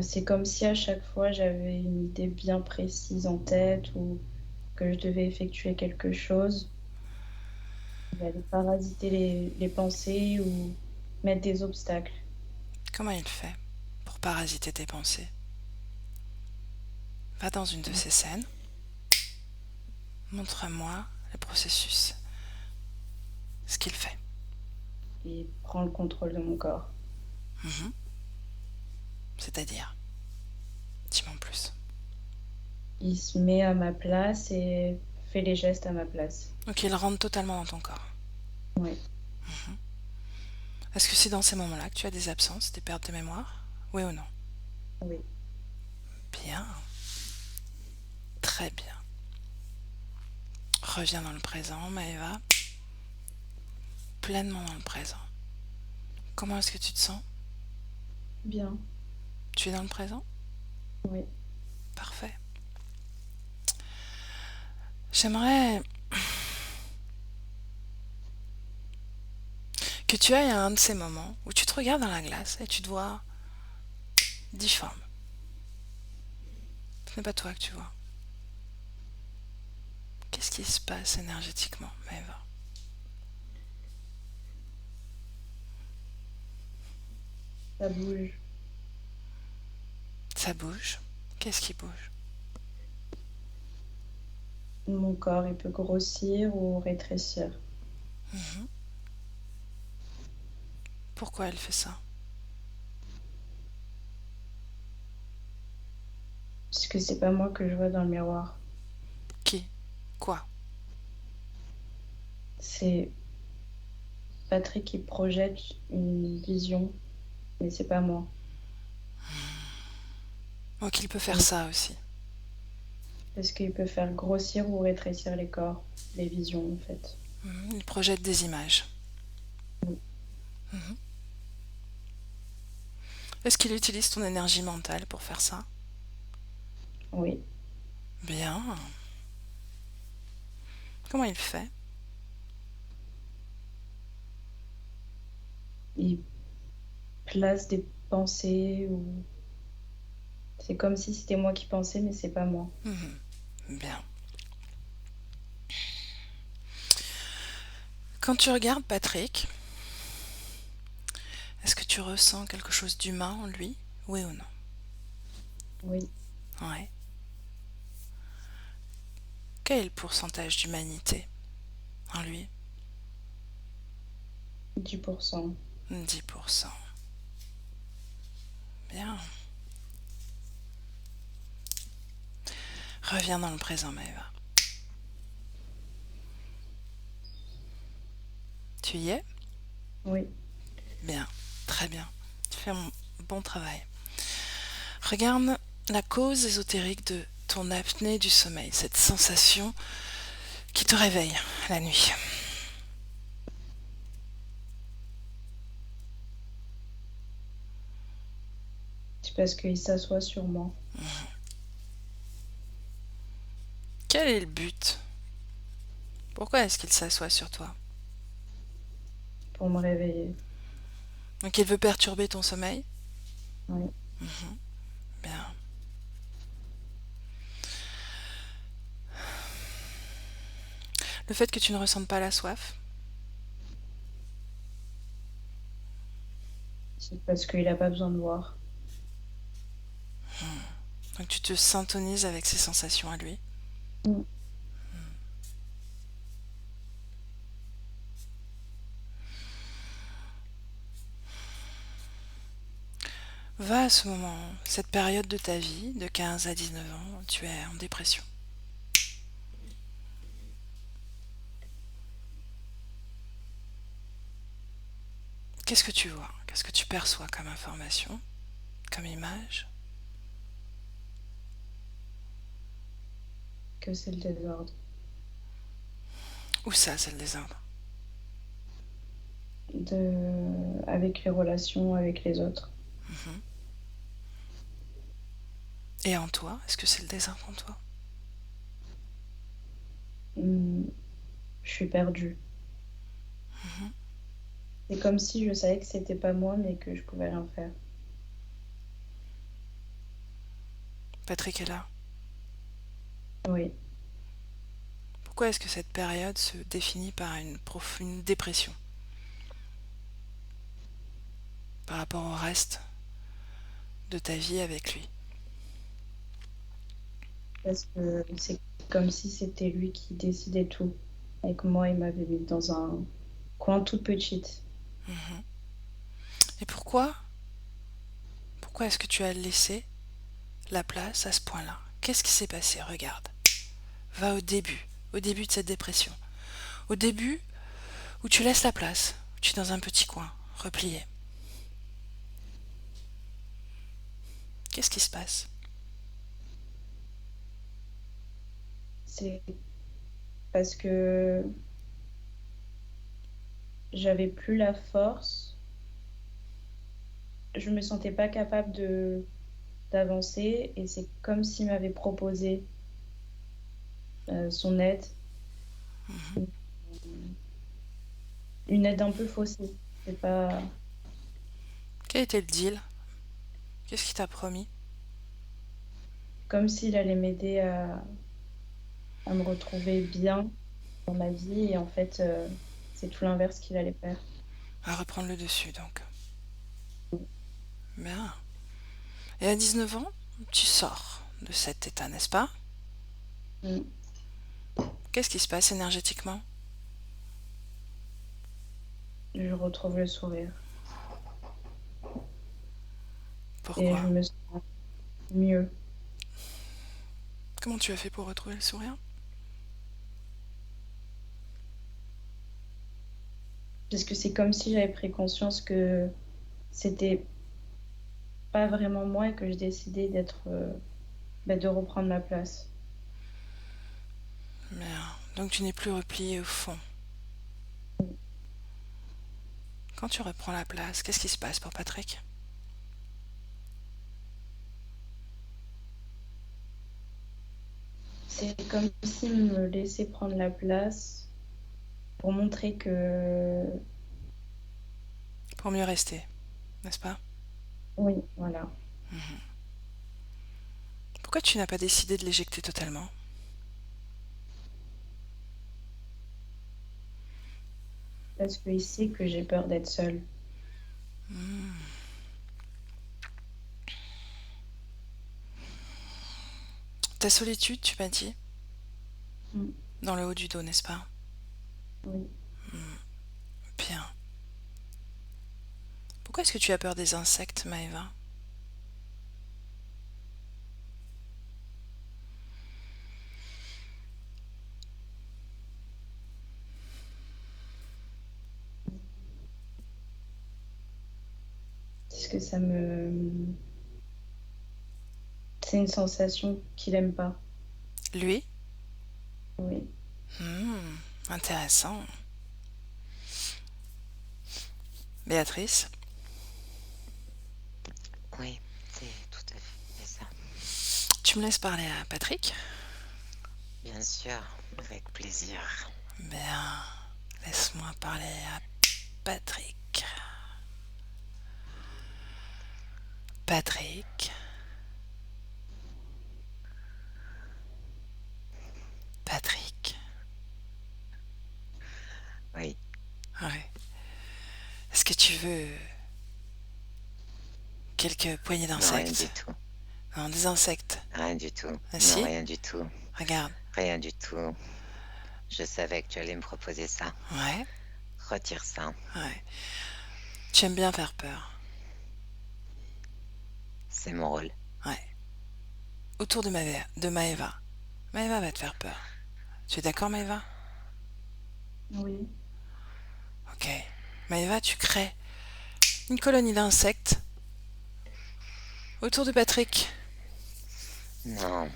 C'est comme si à chaque fois j'avais une idée bien précise en tête ou que je devais effectuer quelque chose. Il allait parasiter les pensées ou mettre des obstacles. Comment il fait pour parasiter tes pensées? Va dans une de ces scènes. Montre-moi le processus. Ce qu'il fait. Il prend le contrôle de mon corps. Mhm. C'est-à-dire, dis-moi en plus. Il se met à ma place et fait les gestes à ma place. Donc il rentre totalement dans ton corps. Oui, Est-ce que c'est dans ces moments-là que tu as des absences, des pertes de mémoire? Oui ou non? oui. Bien, très bien. Reviens dans le présent, Maëva, pleinement dans le présent. Comment est-ce que tu te sens? Bien, Tu es dans le présent? oui. Parfait. J'aimerais que tu ailles à un de ces moments où tu te regardes dans la glace et tu te vois difforme. Ce n'est pas toi que tu vois. Qu'est-ce qui se passe énergétiquement, Maëva? Ça bouge. Ça bouge. Qu'est-ce qui bouge? Mon corps, il peut grossir ou rétrécir. Mhm. Pourquoi elle fait ça? Parce que c'est pas moi que je vois dans le miroir. Qui? Quoi? C'est Patrick qui projette une vision, mais c'est pas moi. Donc il peut faire Oui. ça aussi. Parce qu'il peut faire grossir ou rétrécir les corps, les visions en fait. Il projette des images. Oui. Mhm. Est-ce qu'il utilise ton énergie mentale pour faire ça? Oui. Bien. Comment il fait? Il place des pensées ou c'est comme si c'était moi qui pensais, mais c'est pas moi. Mhm. Bien. Quand tu regardes Patrick, est-ce que tu ressens quelque chose d'humain en lui? Oui ou non? Oui, Ouais. Quel est le pourcentage d'humanité en lui? 10%. 10%. Bien. Reviens dans le présent, Maëva. Tu y es? Oui. Bien. Très bien. Tu fais un bon travail. Regarde la cause ésotérique de ton apnée du sommeil, cette sensation qui te réveille la nuit. C'est parce qu'il s'assoit sur moi Quel est le but? Pourquoi est-ce qu'il s'assoit sur toi? pour me réveiller. Donc il veut perturber ton sommeil? Oui. Bien. Le fait que tu ne ressentes pas la soif? C'est parce qu'il a pas besoin de voir. Donc tu te syntonises avec ses sensations à lui? Mm. Va à ce moment, cette période de ta vie, de 15 à 19 ans, où tu es en dépression. Qu'est-ce que tu vois? Qu'est-ce que tu perçois comme information, comme image? Que c'est le désordre. Où ça, c'est le désordre? Avec les relations avec les autres. Mhm. Et en toi, est-ce que c'est le désordre en toi? Mm. Je suis perdue. Mhm. C'est comme si je savais que c'était pas moi, mais que je pouvais rien faire. Patrick est là. Oui. Pourquoi est-ce que cette période se définit par une profonde dépression par rapport au reste de ta vie avec lui? Parce que c'est comme si c'était lui qui décidait tout. Avec moi, il m'avait mis dans un coin toute petite. Mhm. Et pourquoi pourquoi est-ce que tu as laissé la place à ce point-là? Qu'est-ce qui s'est passé? Regarde. Va au début de cette dépression. Au début où tu laisses la place, où tu es dans un petit coin, replié. Qu'est-ce qui se passe? C'est parce que j'avais plus la force. Je me sentais pas capable d'avancer et c'est comme s'il m'avait proposé son aide, une aide un peu faussée. C'est pas Quel était le deal? Qu'est-ce qu'il t'a promis? comme s'il allait m'aider à me retrouver bien dans ma vie et en fait, c'est tout l'inverse qu'il allait faire. À reprendre le dessus, donc. Bien. Et à 19 ans, tu sors de cet état, n'est-ce pas? Mm. Qu'est-ce qui se passe énergétiquement? Je retrouve le sourire et Pourquoi? je me sens mieux. Comment tu as fait pour retrouver le sourire? Parce que c'est comme si j'avais pris conscience que c'était pas vraiment moi et que je décidais de reprendre ma place. Bien. Donc tu n'es plus replié au fond. Quand tu reprends la place, qu'est-ce qui se passe pour Patrick? C'est comme s'il me laissait prendre la place pour montrer que Pour mieux rester, n'est-ce pas? oui, voilà. Pourquoi tu n'as pas décidé de l'éjecter totalement? Parce qu'il sait que j'ai peur d'être seule. Ta solitude, tu m'as dit, Mm. dans le haut du dos, n'est-ce pas? Oui. Bien. Pourquoi est-ce que tu as peur des insectes, Maëva? Parce que c'est une sensation qu'il aime pas. Lui? Oui. Intéressant. Béatrice? Oui, c'est tout à fait ça. Tu me laisses parler à Patrick? Bien sûr, avec plaisir. Bien. Laisse-moi parler à Patrick. Patrick. Patrick. Oui, Ouais. Est-ce que tu veux quelques poignées non, rien du d'insectes? tout. Non, des insectes. Rien du tout. Ah, Non, si? rien du tout. Regarde. Rien du tout. Je savais que tu allais me proposer ça. Ouais. Retire ça. Ouais. Tu aimes bien faire peur. C'est mon rôle. Ouais. Autour de Maëva. Maëva va te faire peur. Tu es d'accord, Maëva? Oui. Ok. Maëva, tu crées une colonie d'insectes autour de Patrick. Non.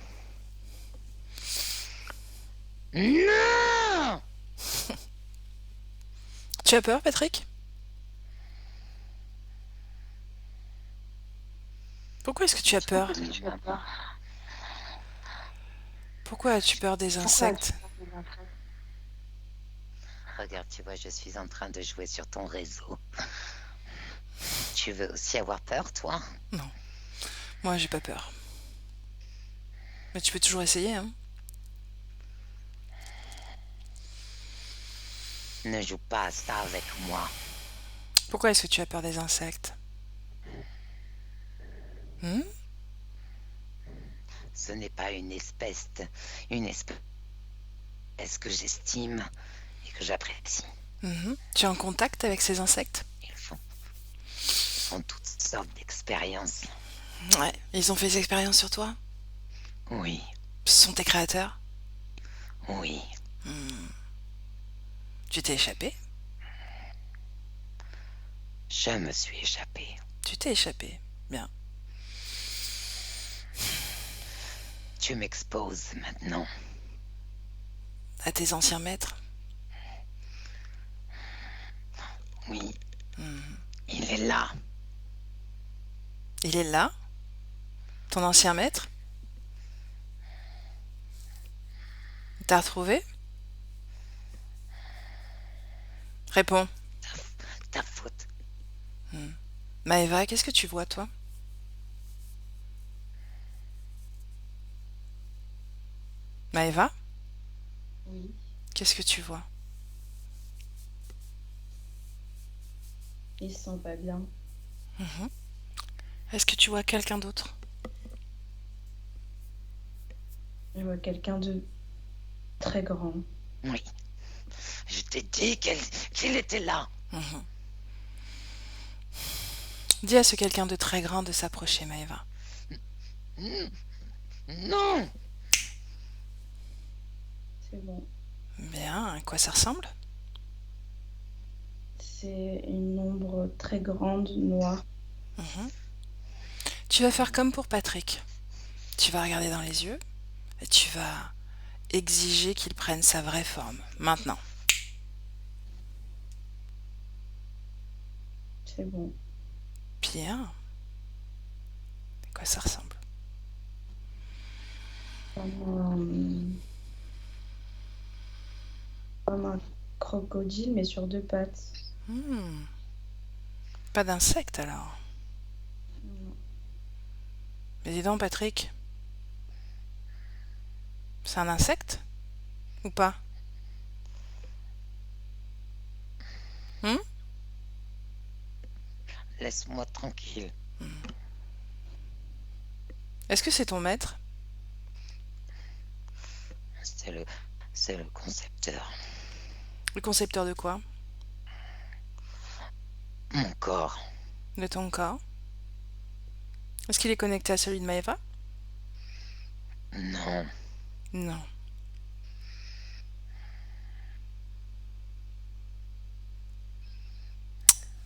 Non! Tu as peur, Patrick? Pourquoi est-ce que tu as peur? Pourquoi as-tu peur des insectes? Regarde, tu vois, je suis en train de jouer sur ton réseau. Tu veux aussi avoir peur, toi? Non. Moi, j'ai pas peur. Mais tu peux toujours essayer, hein? Ne joue pas à ça avec moi. Pourquoi est-ce que tu as peur des insectes? Ce n'est pas une espèce que j'estime et que j'apprécie. Tu es en contact avec ces insectes? Ils font toutes sortes d'expériences. Ouais. Ils ont fait des expériences sur toi? Oui, Ce sont tes créateurs? oui. Tu t'es échappé? Je me suis échappée. Tu t'es échappé. Bien. Tu m'exposes maintenant. À tes anciens maîtres? Oui, il est là. Il est là? Ton ancien maître? T'as retrouvé? Réponds. Ta faute. Maëva, qu'est-ce que tu vois, toi? Maëva, Oui, qu'est-ce que tu vois? il se sent pas bien. Est-ce que tu vois quelqu'un d'autre? Je vois quelqu'un de très grand. Oui. Je t'ai dit qu'il était là. Dis à ce quelqu'un de très grand de s'approcher, Maëva. Non. C'est bon. Bien, à quoi ça ressemble? C'est une ombre très grande, noire. Tu vas faire comme pour Patrick. Tu vas regarder dans les yeux et tu vas exiger qu'il prenne sa vraie forme. Maintenant. C'est bon. Bien. À quoi ça ressemble? Comme un crocodile, mais sur deux pattes. Pas d'insecte alors. Non. Mais dis donc, Patrick, c'est un insecte ou pas? Laisse-moi tranquille. Est-ce que c'est ton maître? C'est le, c'est le concepteur. Le concepteur de quoi? Mon corps. De ton corps? Est-ce qu'il est connecté à celui de Maëva? Non. Non.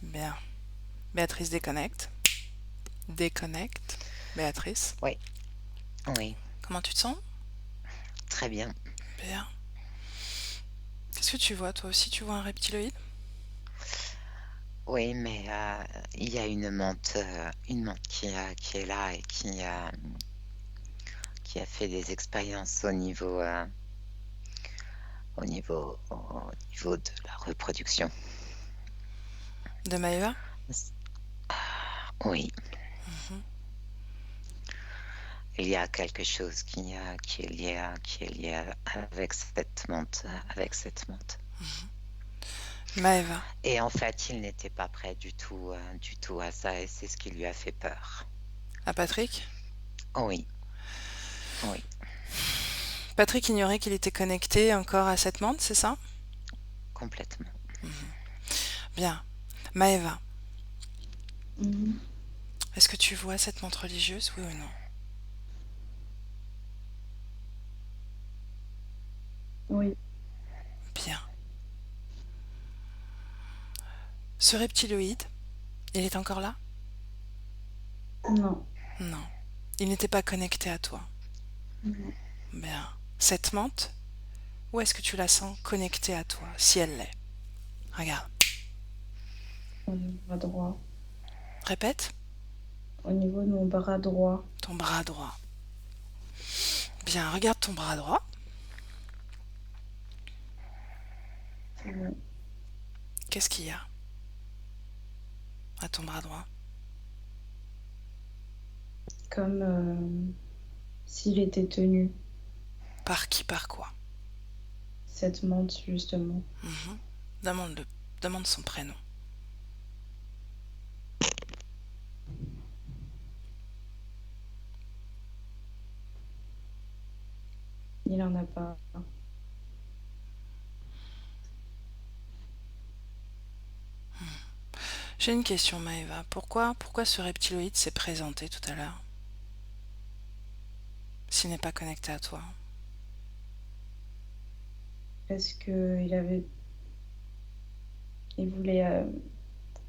Bien. Béatrice déconnecte. Déconnecte. Béatrice, Oui. Oui. comment tu te sens? Très bien. Bien. Qu'est-ce que tu vois, toi aussi? Tu vois un reptiloïde? Oui, mais il y a une menthe qui est là et qui a fait des expériences au niveau de la reproduction. De Maëva? Oui. Il y a quelque chose qui est lié avec cette menthe, Maëva. Et en fait, il n'était pas prêt du tout à ça, et c'est ce qui lui a fait peur. À Patrick? Oui, oui, Patrick ignorait qu'il était connecté encore à cette menthe, c'est ça? complètement. Bien. Maëva, Mhm. est-ce que tu vois cette menthe religieuse, oui ou non? Oui, Bien. Ce reptiloïde, il est encore là? non. Non. Il n'était pas connecté à toi. Non. Bien. Cette menthe, où est-ce que tu la sens connectée à toi, si elle l'est? Regarde. Au bras droit. Répète. Au niveau de mon bras droit. Ton bras droit. Bien, regarde ton bras droit. C'est bon. Qu'est-ce qu'il y a à ton bras droit? Comme s'il était tenu. Par qui, par quoi? Cette menthe, justement. Demande-le. Demande son prénom. Il en a pas. J'ai une question, Maëva. Pourquoi ce reptiloïde s'est présenté tout à l'heure, s'il n'est pas connecté à toi? Parce que il voulait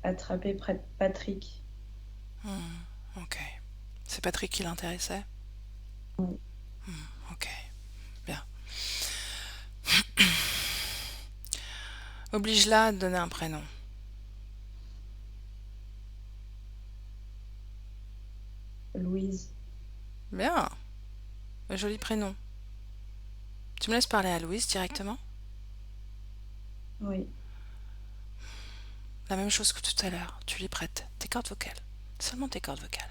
attraper Patrick. Ok. C'est Patrick qui l'intéressait? Oui. Ok, bien. Oblige-la à te donner un prénom. Louise. Bien, un joli prénom. Tu me laisses parler à Louise directement? Oui. La même chose que tout à l'heure. Tu lui prêtes tes cordes vocales. Seulement tes cordes vocales.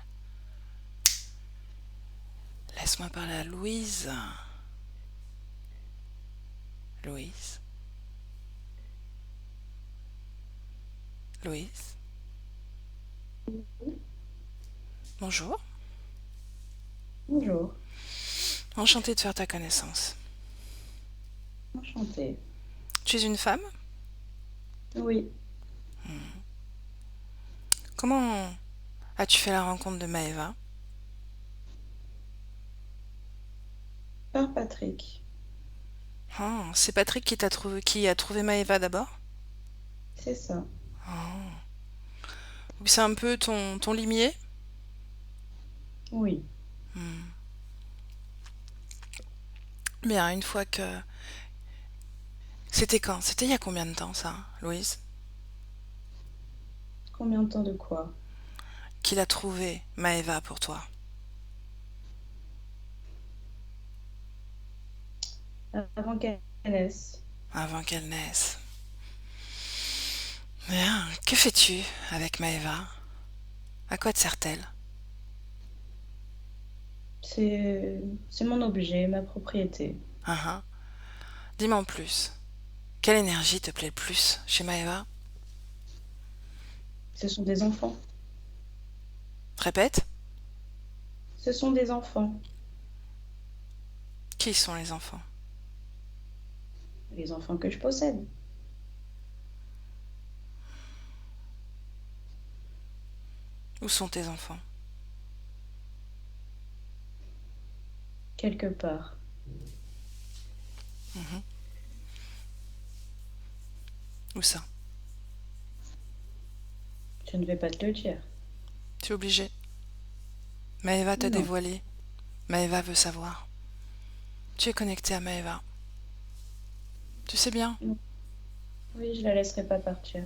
Laisse-moi parler à Louise. Louise. Louise. Bonjour. Bonjour. Enchantée de faire ta connaissance. Enchantée. Tu es une femme? Oui. Comment as-tu fait la rencontre de Maëva? Par Patrick. Ah, c'est Patrick qui a trouvé Maëva d'abord? C'est ça. Ou c'est un peu ton limier? Oui. Bien, une fois que... C'était quand? C'était il y a combien de temps ça, Louise? Combien de temps de quoi? Qu'il a trouvé Maëva pour toi? Avant qu'elle naisse. Avant qu'elle naisse. Bien, que fais-tu avec Maëva? À quoi te sert-elle? C'est mon objet, ma propriété. Ah, ah. Dis-moi en plus. Quelle énergie te plaît le plus chez Maëva? Ce sont des enfants. Répète. Ce sont des enfants. Qui sont les enfants? Les enfants que je possède. Où sont tes enfants? Quelque part. Où ça? Je ne vais pas te le dire. Tu es obligé. Maëva t'a Non. dévoilé. Maëva veut savoir. Tu es connecté à Maëva. Tu sais bien. Oui, je la laisserai pas partir.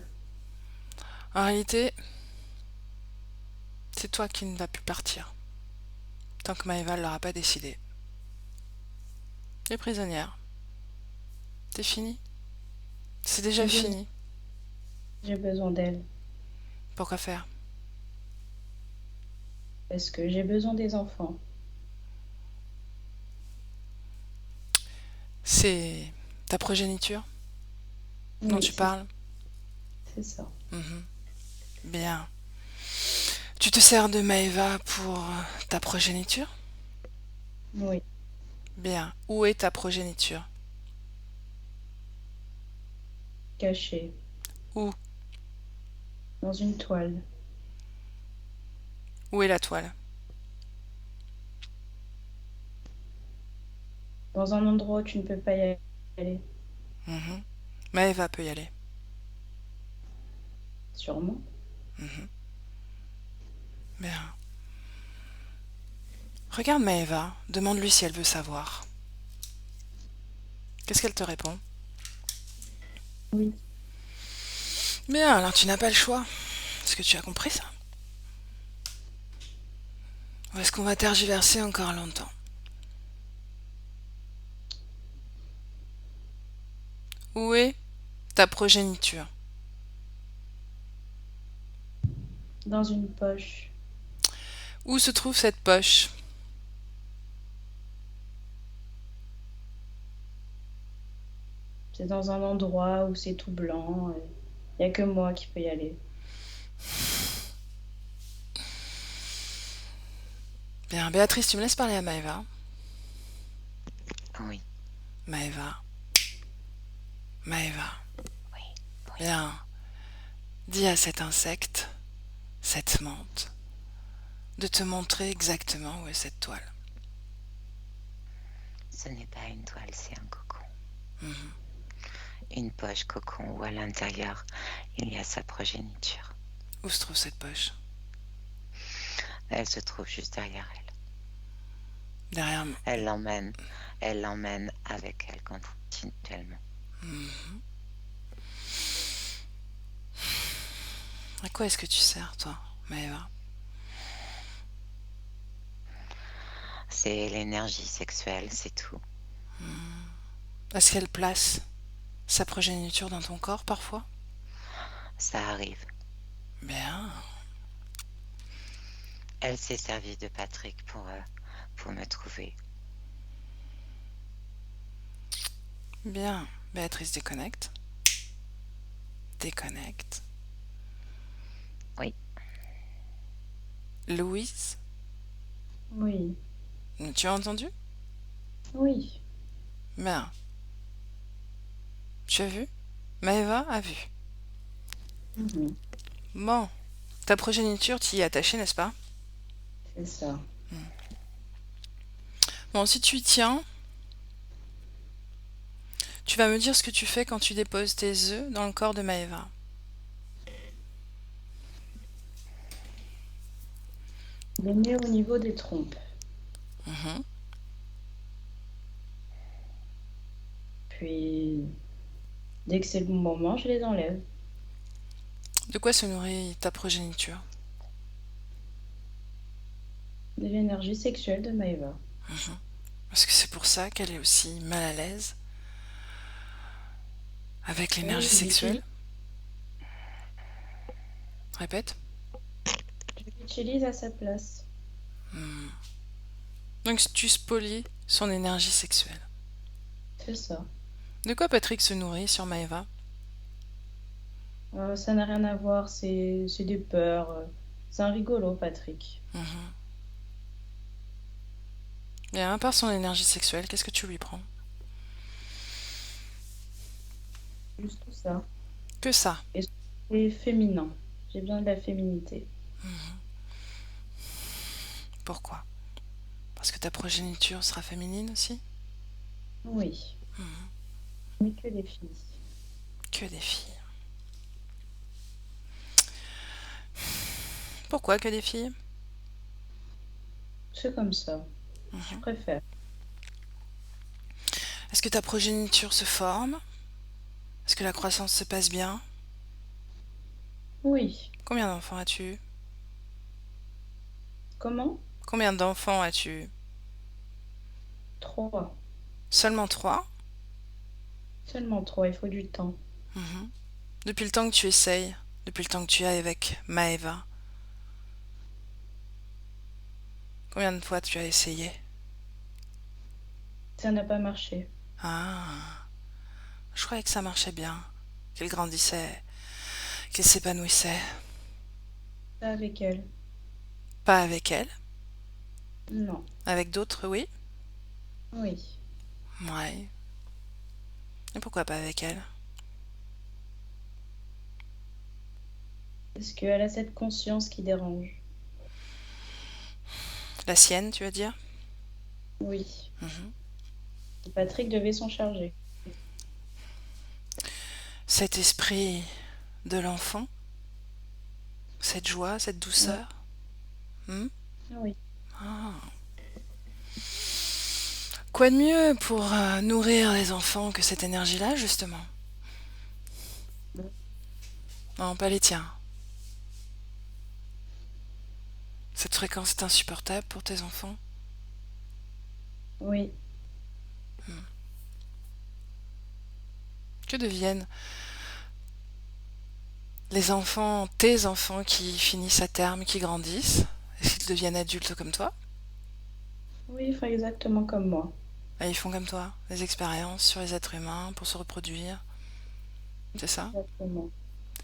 En réalité, c'est toi qui ne vas plus partir. Tant que Maëva ne l'aura pas décidé. Tu es prisonnière. C'est fini. C'est déjà J'ai fini. J'ai besoin d'elle. Pourquoi faire? Parce que j'ai besoin des enfants. C'est ta progéniture dont Oui, tu parles? c'est ça. Bien. Tu te sers de Maëva pour ta progéniture? Oui, Bien. Où est ta progéniture? caché. Où? Dans une toile. Où est la toile? Dans un endroit où tu ne peux pas y aller. Maëva peut y aller. Sûrement. Bien. Regarde Maëva, demande-lui si elle veut savoir. Qu'est-ce qu'elle te répond? Oui. Bien, alors tu n'as pas le choix. Est-ce que tu as compris ça? Ou est-ce qu'on va tergiverser encore longtemps? Où est ta progéniture? Dans une poche. Où se trouve cette poche? C'est dans un endroit où c'est tout blanc. Il n'y a que moi qui peux y aller. Bien, Béatrice, tu me laisses parler à Maëva? Oui, Maëva. Maëva. oui, oui. Bien. dis à cet insecte, cette menthe, de te montrer exactement où est cette toile. Ce n'est pas une toile, c'est un cocon. Mhm. Une poche cocon où à l'intérieur, il y a sa progéniture. Où se trouve cette poche? Elle se trouve juste derrière elle. Derrière. Elle l'emmène avec elle continuellement. Mhm. À quoi est-ce que tu sers, toi, Maëva? C'est l'énergie sexuelle, c'est tout. Est-ce qu'elle place sa progéniture dans ton corps parfois? Ça arrive. Bien. Elle s'est servie de Patrick pour me trouver. Bien. Béatrice déconnecte. Déconnecte. Oui. Louise, Oui, tu as entendu? oui, Bien. Tu as vu? Maëva a vu. mhm, Bon. Ta progéniture t'y est attachée, n'est-ce pas? c'est ça. Bon, si tu y tiens, tu vas me dire ce que tu fais quand tu déposes tes œufs dans le corps de Maëva. Je les mets au niveau des trompes. Mhm. Puis, dès que c'est le bon moment, je les enlève. De quoi se nourrit ta progéniture? De l'énergie sexuelle de Maëva. Mhm. Est-ce que c'est pour ça qu'elle est aussi mal à l'aise avec Oui, l'énergie sexuelle? Répète. Je l'utilise à sa place. Hmm. Donc tu spolies son énergie sexuelle. C'est ça. De quoi Patrick se nourrit sur Maëva? Ça n'a rien à voir, c'est des peurs. C'est un rigolo, Patrick. Mhm. Et à part son énergie sexuelle, qu'est-ce que tu lui prends? Juste tout ça. Que ça. Et c'est féminin. J'ai besoin de la féminité. Pourquoi? Parce que ta progéniture sera féminine aussi? Oui, mais que des filles. Que des filles. Pourquoi que des filles? C'est comme ça. Je préfère. Est-ce que ta progéniture se forme? Est-ce que la croissance se passe bien? Oui. Combien d'enfants as-tu eu? Comment? Combien d'enfants as-tu eu? 3. Seulement 3? Seulement 3, il faut du temps. Mhm. Depuis le temps que tu essayes, depuis le temps que tu es avec Maëva, combien de fois tu as essayé? Ça n'a pas marché. Ah, je croyais que ça marchait bien, qu'elle grandissait, qu'elle s'épanouissait. Pas avec elle. Pas avec elle, Non. avec d'autres, oui. Oui. Ouais. Et pourquoi pas avec elle? Parce qu'elle a cette conscience qui dérange. La sienne, tu veux dire? Oui. Mhm. Patrick devait s'en charger. Cet esprit de l'enfant, cette joie, cette douceur. Hmm. Oui. Ah. Quoi de mieux pour nourrir les enfants que cette énergie-là, justement? Non, pas les tiens. Cette fréquence est insupportable pour tes enfants? Oui. Que deviennent les enfants, tes enfants qui finissent à terme, qui grandissent? Est-ce qu'ils deviennent adultes comme toi? Oui, il faut exactement comme moi. Et ils font comme toi, des expériences sur les êtres humains pour se reproduire. C'est ça? Exactement.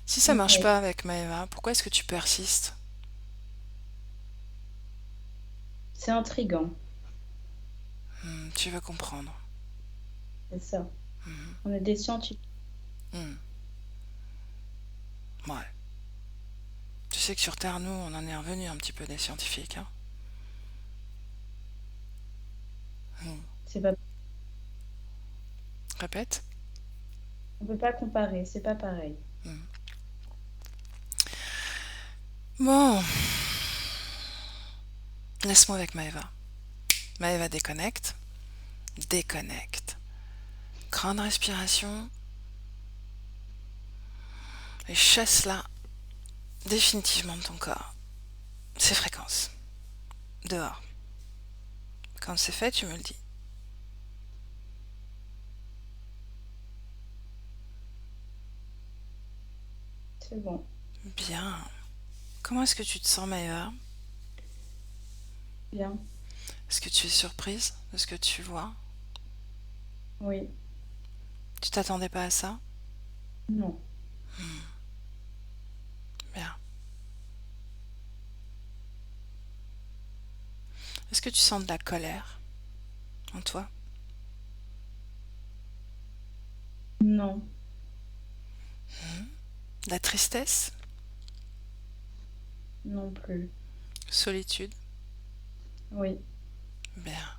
Si ça marche Oui. pas avec Maëva, pourquoi est-ce que tu persistes? C'est intriguant. Tu veux comprendre. C'est ça. Mhm. On est des scientifiques. Hmm. Ouais. sais que sur Terre, nous, on en est revenu un petit peu des scientifiques, hein. C'est pas... Répète. On peut pas comparer, c'est pas pareil. Bon, laisse-moi avec Maëva. Maëva déconnecte. Déconnecte. Grande respiration. Et chasse-la définitivement de ton corps. Ces fréquences. Dehors. Quand c'est fait, tu me le dis. C'est bon. Bien. Comment est-ce que tu te sens, Maëva? Bien. Est-ce que tu es surprise de ce que tu vois? Oui. Tu t'attendais pas à ça? Non. Bien. Est-ce que tu sens de la colère en toi? Non. De la tristesse? Non plus. Solitude? Oui. Bien.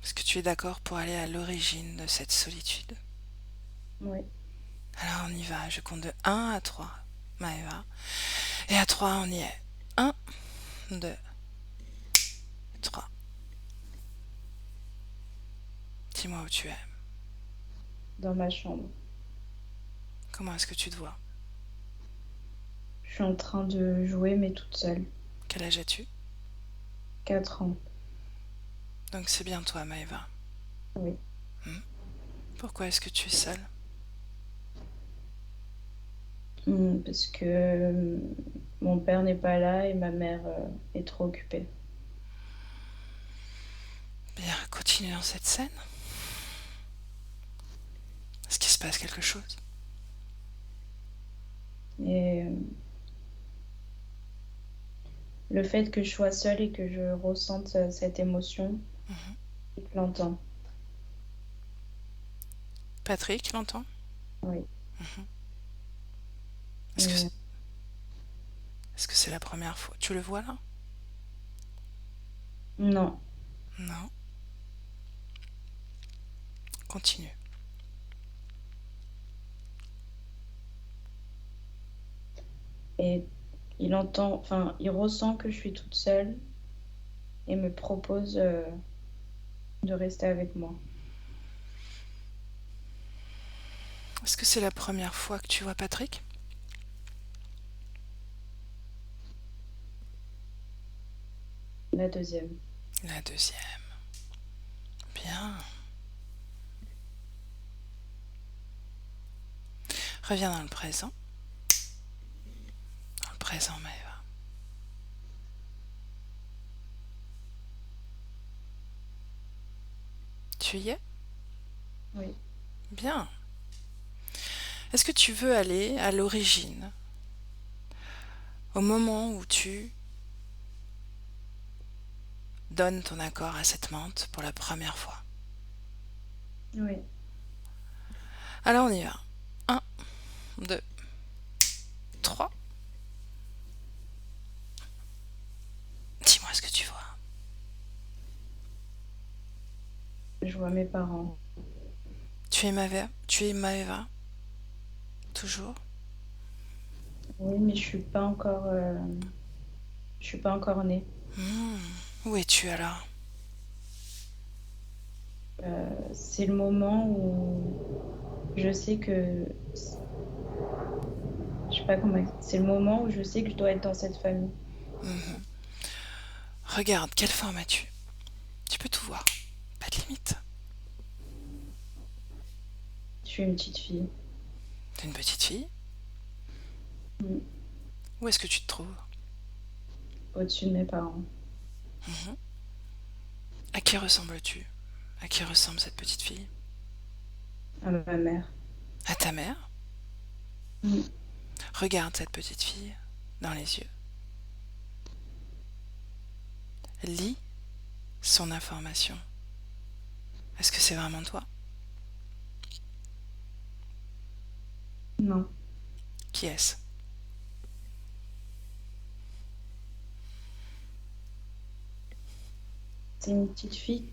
Est-ce que tu es d'accord pour aller à l'origine de cette solitude? Oui. Alors on y va, je compte de 1 à 3, Maëva. Et à 3, on y est. 1, 2, 3. Dis-moi où tu es. Dans ma chambre. Comment est-ce que tu te vois? Je suis en train de jouer, mais toute seule. Quel âge as-tu? 4 ans. Donc c'est bien toi, Maëva. Oui. Pourquoi est-ce que tu es seule? Parce que mon père n'est pas là et ma mère est trop occupée. Bien, continue dans cette scène. Est-ce qu'il se passe quelque chose? Et le fait que je sois seule et que je ressente cette émotion, je l'entends. Patrick, l'entend? Oui. Est-ce que Et, c'est est-ce que c'est la première fois? Tu le vois là? non. Non. Continue. Et il entend, enfin, il ressent que je suis toute seule et me propose de rester avec moi. Est-ce que c'est la première fois que tu vois Patrick? La deuxième. La deuxième. Bien. Reviens dans le présent. Dans le présent, Maëva. Tu y es? Oui. Bien. Est-ce que tu veux aller à l'origine, au moment où tu donnes ton accord à cette menthe pour la première fois? Oui. Alors on y va. 1, 2, 3. Dis-moi ce que tu vois. Je vois mes parents. Tu es Maëva? Tu es Maëva? Toujours? Oui, mais je suis pas encore née. Où es-tu alors? C'est le moment où je sais que, je sais pas comment, c'est le moment où je sais que je dois être dans cette famille. Regarde, quelle forme as-tu? Tu peux tout voir. Pas de limite. Je suis une petite fille. T'es une petite fille? Mm. Où est-ce que tu te trouves? Au-dessus de mes parents. À qui ressembles-tu? À qui ressemble cette petite fille? À ma mère. À ta mère? Mm. Regarde cette petite fille dans les yeux. Lis son information. Est-ce que c'est vraiment toi? Non. Qui est-ce? c'est une petite fille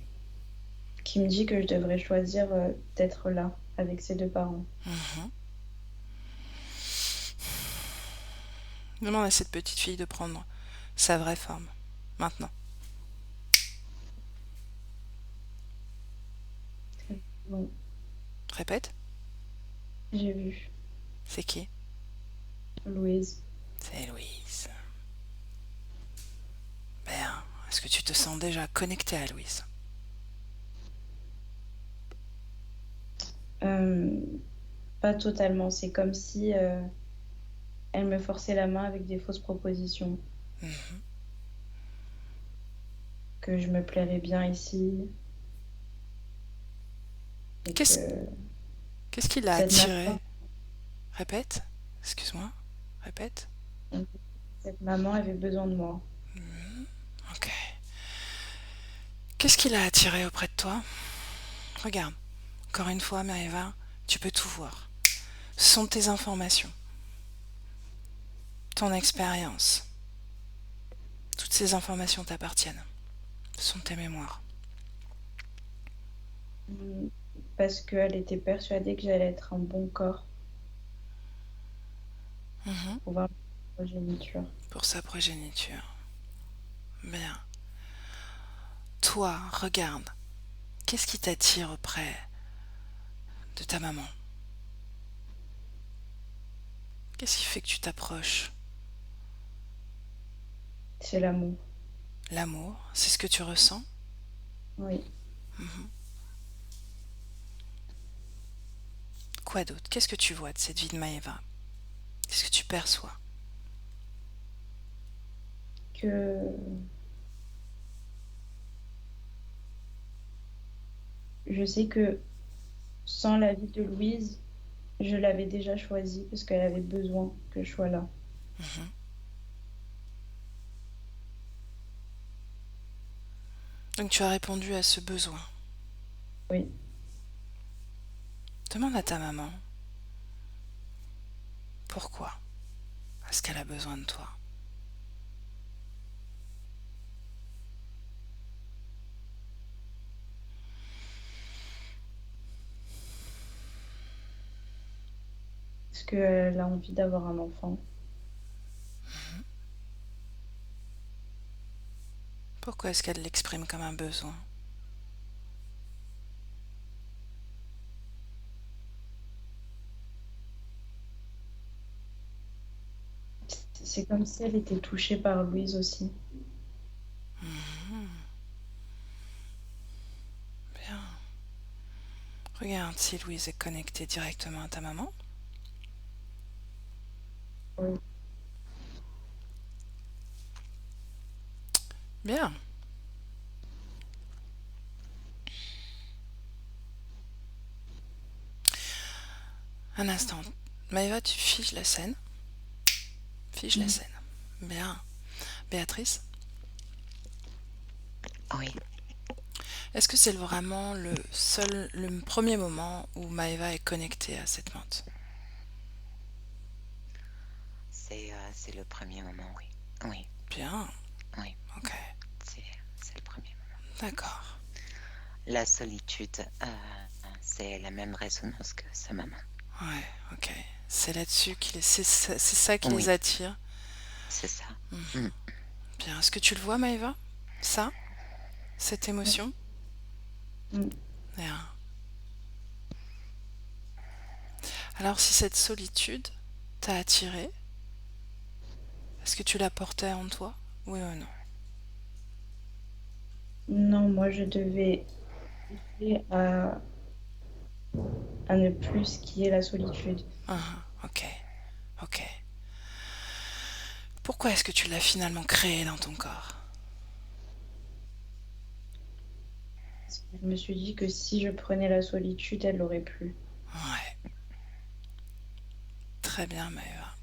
qui me dit que je devrais choisir d'être là avec ses deux parents. Mhm. Demande à cette petite fille de prendre sa vraie forme, maintenant. Bon, Répète, j'ai vu c'est qui? Louise. C'est Louise. Bien, est-ce que tu te sens déjà connectée à Louise? Euh, Pas totalement. C'est comme si elle me forçait la main avec des fausses propositions. Mhm. Que je me plairais bien ici et Qu'est-ce que qu'est-ce qui l'a cette attirée? maman, Répète, excuse-moi, répète. cette maman avait besoin de moi. Ok. Qu'est-ce qui l'a attirée auprès de toi? Regarde, encore une fois, Maëva, tu peux tout voir. Ce sont tes informations, ton expérience. Toutes ces informations t'appartiennent. Ce sont tes mémoires. Mm, Parce qu'elle était persuadée que j'allais être un bon corps Mhm. pour voir ma progéniture. Pour sa progéniture. Bien. Toi, regarde. Qu'est-ce qui t'attire auprès de ta maman? Qu'est-ce qui fait que tu t'approches? C'est l'amour. L'amour, c'est ce que tu ressens? Oui. Mhm. Quoi d'autre? Qu'est-ce que tu vois de cette vie de Maëva? Qu'est-ce que tu perçois? Que je sais que sans la vie de Louise, je l'avais déjà choisie parce qu'elle avait besoin que je sois là. Mhm. Donc tu as répondu à ce besoin. Oui. Demande à ta maman pourquoi est-ce qu'elle a besoin de toi. Parce qu'elle a envie d'avoir un enfant. Pourquoi est-ce qu'elle l'exprime comme un besoin? C'est comme si elle était touchée par Louise aussi. Mhm. Bien. Regarde si Louise est connectée directement à ta maman. Oui. Bien. Un instant. Maëva, tu figes la scène. Fige la Mm. scène. Bien. Béatrice, Oui, est-ce que c'est vraiment le premier moment où Maëva est connectée à cette menthe? c'est le premier moment, oui. Oui, Bien. oui, Ok. c'est c'est le premier moment. D'accord. La solitude, c'est la même résonance que sa maman. Ouais. Ok. C'est là-dessus c'est ça qui les Oui, attire. c'est ça. Mhm. Mm. Bien. Est-ce que tu le vois, Maëva? Ça? Cette émotion? Mm. Bien. Alors, si cette solitude t'a attiré, est-ce que tu la portais en toi? Oui ou non? Non, moi je devais aider à ne plus skier la solitude. Ah, ok. Ok. Pourquoi est-ce que tu l'as finalement créée dans ton corps? Parce que je me suis dit que si je prenais la solitude, elle l'aurait plus. Ouais. Très bien, Maëva.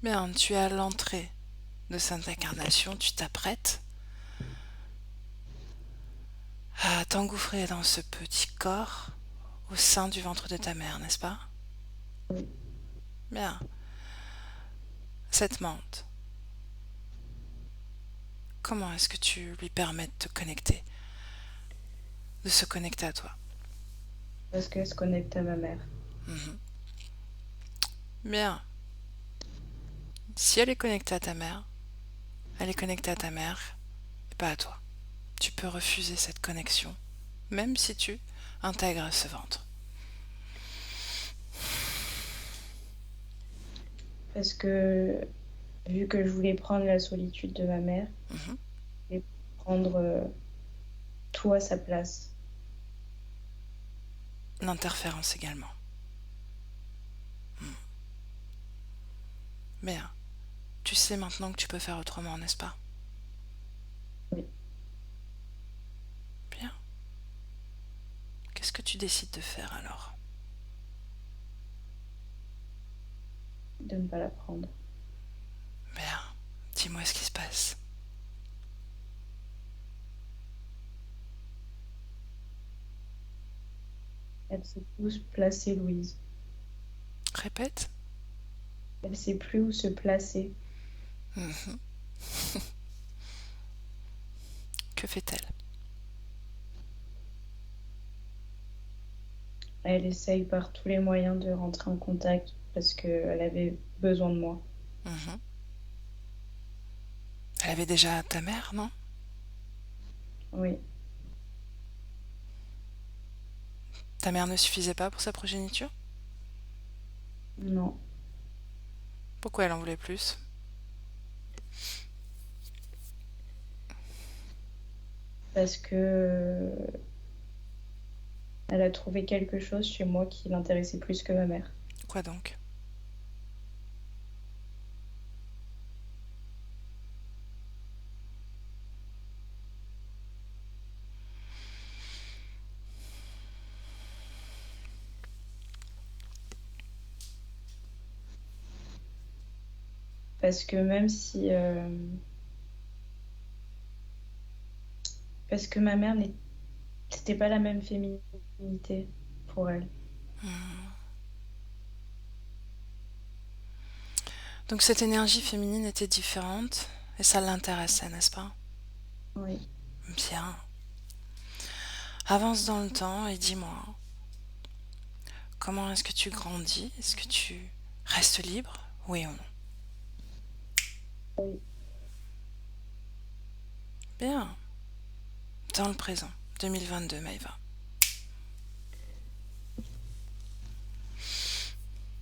Bien, tu es à l'entrée de cette incarnation, tu t'apprêtes à t'engouffrer dans ce petit corps au sein du ventre de ta mère, n'est-ce pas? Oui. Bien. Cette menthe, Comment est-ce que tu lui permets de te connecter, de se connecter à toi? Parce qu'elle se connecte à ma mère. Mhm. Bien. Si elle est connectée à ta mère, elle est connectée à ta mère et pas à toi. Tu peux refuser cette connexion, même si tu intègres ce ventre. Parce que vu que je voulais prendre la solitude de ma mère Mhm. et prendre tout à sa place. L'interférence également. Bien. Tu sais maintenant que tu peux faire autrement, n'est-ce pas? Oui, Bien. Qu'est-ce que tu décides de faire alors? de ne pas la prendre. Bien. Dis-moi ce qui se passe. Elle sait plus où se placer, Louise. Répète. Elle sait plus où se placer. Mhm. Que fait-elle? Elle essaye par tous les moyens de rentrer en contact parce qu'elle avait besoin de moi. Mhm. Elle avait déjà ta mère, non? Oui, Ta mère ne suffisait pas pour sa progéniture? non. Pourquoi elle en voulait plus? Parce que elle a trouvé quelque chose chez moi qui l'intéressait plus que ma mère. Quoi donc? Parce que même si... parce que ma mère c'était pas la même féminité pour elle. Donc cette énergie féminine était différente et ça l'intéressait, n'est-ce pas? Oui. Bien. Avance dans le temps et dis-moi, comment est-ce que tu grandis? Est-ce que tu restes libre? Oui ou non? Oui. Bien. Dans le présent, 2022, Maëva.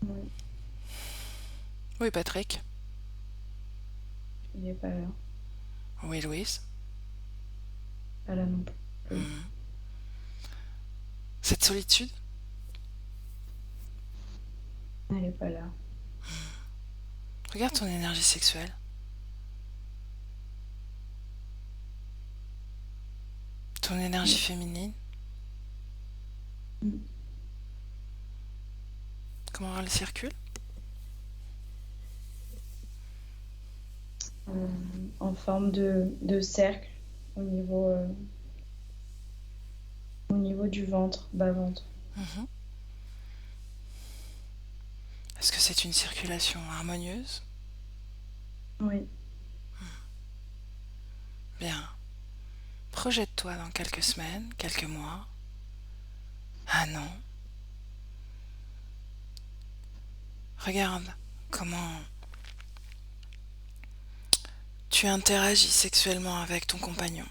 Oui. Oui, Patrick. Il n'est pas là. Oui, Louise. Pas là non plus. Hmm. Cette solitude, Elle n'est pas là. regarde ton énergie sexuelle. Ton énergie féminine. Mm. Comment elle circule? En forme de cercle au niveau du ventre, bas-ventre. Mhm. Est-ce que c'est une circulation harmonieuse? Oui, Bien. Projette-toi dans quelques semaines, quelques mois, un an. Regarde comment tu interagis sexuellement avec ton compagnon.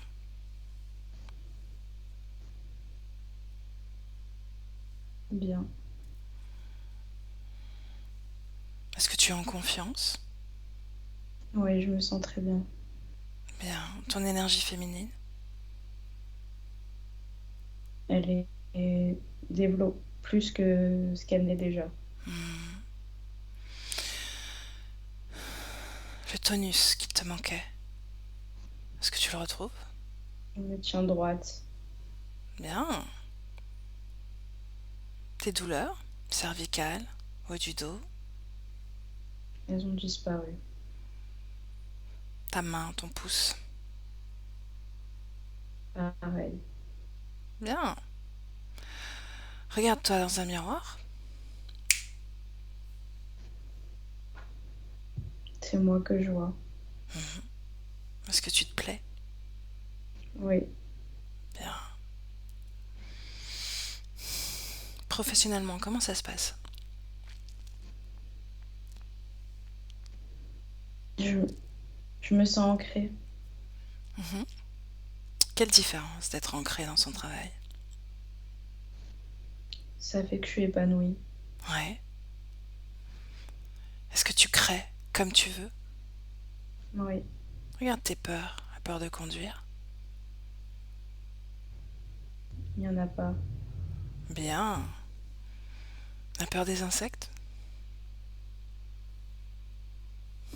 bien. Est-ce que tu es en confiance? Oui, je me sens très bien. Bien. Ton énergie féminine? Elle développe plus que ce qu'elle n'est déjà. Le tonus qui te manquait, est-ce que tu le retrouves? Je me tiens droite. Bien. Tes douleurs cervicales, haut du dos, Elles ont disparu. ta main, ton pouce. Pareil. Bien. Regarde-toi dans un miroir. C'est moi que je vois. Est-ce que tu te plais? Oui. Bien. Professionnellement, comment ça se passe? Je, je me sens ancrée. Mhm. Quelle différence d'être ancré dans son travail? Ça fait que je suis épanouie. Ouais. Est-ce que tu crées comme tu veux? Oui. Regarde tes peurs, la peur de conduire. Il n'y en a pas. Bien. La peur des insectes?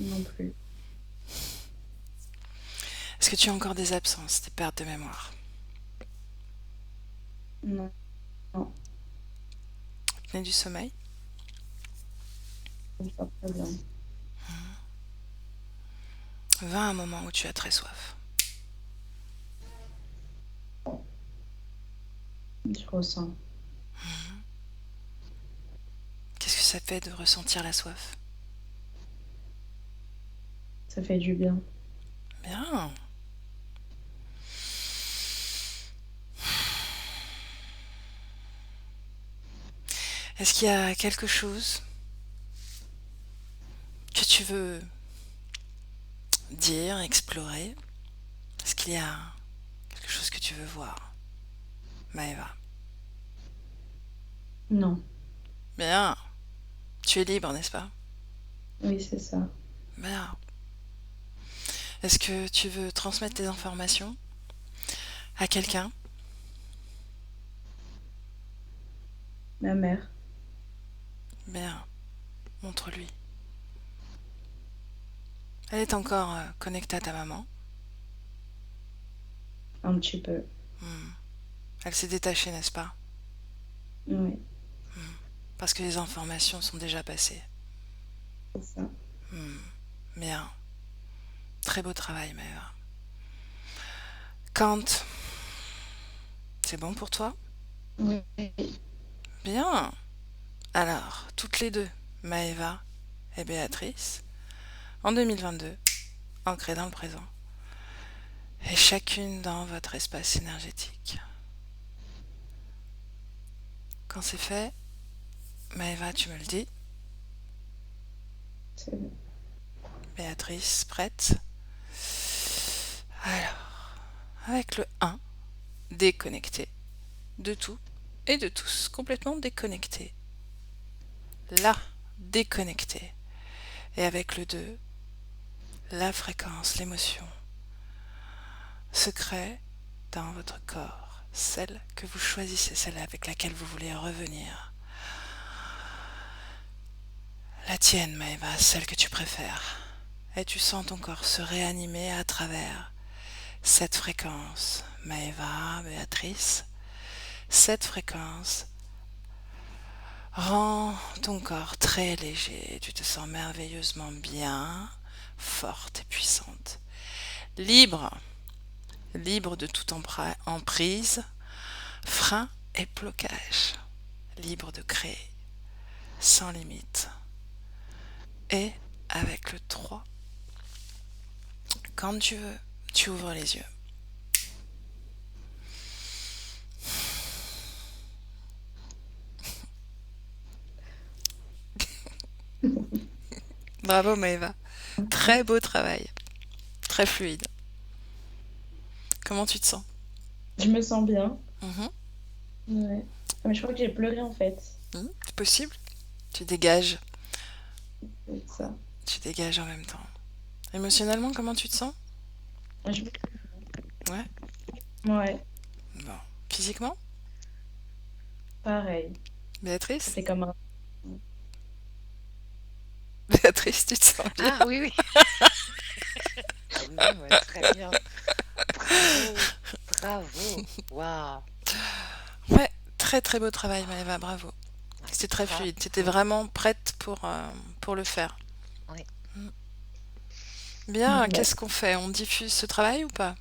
Non plus. Est-ce que tu as encore des absences, des pertes de mémoire? Non. Non. Apnée du sommeil? Ça me va très bien. Va un moment où tu as très soif. Je ressens. Qu'est-ce que ça fait de ressentir la soif? Ça fait du bien. Bien. Est-ce qu'il y a quelque chose que tu veux dire, explorer? Est-ce qu'il y a quelque chose que tu veux voir, Maëva? Non. Bien. Tu es libre, n'est-ce pas? Oui, c'est ça. Bien. Est-ce que tu veux transmettre tes informations à quelqu'un? Ma mère. Bien. Montre-lui. Elle est encore connectée à ta maman. Un petit peu. Hmm. Elle s'est détachée, n'est-ce pas? Oui, Parce que les informations sont déjà passées. c'est ça. Hmm. Bien. Très beau travail, Maëva. Kant, c'est bon pour toi? Oui. Bien. Alors, toutes les deux, Maëva et Béatrice, en 2022, ancrées dans le présent, et chacune dans votre espace énergétique. Quand c'est fait, Maëva, tu me le dis. C'est bon. Béatrice, prête? Alors, avec le 1, déconnecté de tout et de tous, complètement déconnecté. Là, déconnecté. Et avec le 2, la fréquence, l'émotion se crée dans votre corps, celle que vous choisissez, celle avec laquelle vous voulez revenir. La tienne, Maëva, celle que tu préfères. Et tu sens ton corps se réanimer à travers cette fréquence. Maëva, Béatrice, cette fréquence rend ton corps très léger. Tu te sens merveilleusement bien, forte et puissante. Libre, libre de toute emprise, frein et blocage. Libre de créer, sans limite. Et avec le 3, quand tu veux, tu ouvres les yeux. Bravo Maëva. Très beau travail. Très fluide. Comment tu te sens? Je me sens bien. Mhm. Ouais. Ah, mais je crois que j'ai pleuré en fait. C'est possible. Tu dégages. C'est ça. Tu dégages en même temps. Émotionnellement, comment tu te sens? Je- Ouais. Ouais, Bon. Physiquement? pareil. Béatrice? C'est comme un. Béatrice, tu te sens bien? Ah oui, oui. Ah oui, oui, ouais, très bien. Bravo, bravo. Waouh. Ouais. Très très beau travail Maëva, bravo. C'était très Ça, fluide. C'était vraiment prête pour le faire. oui. Bien, Ouais. qu'est-ce qu'on fait? On diffuse ce travail ou pas?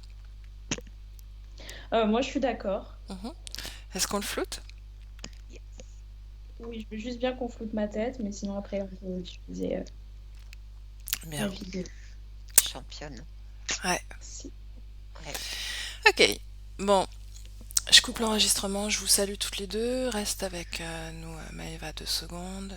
Moi, je suis d'accord. Mhm. Est-ce qu'on le floute? Yes. Oui, je veux juste bien qu'on floute ma tête, mais sinon après, on peut diffuser la Bien. vidéo. Championne. Ouais. Si. Ouais. Ok. Bon, je coupe l'enregistrement. Je vous salue toutes les deux. Reste avec nous, Maëva, 2 secondes.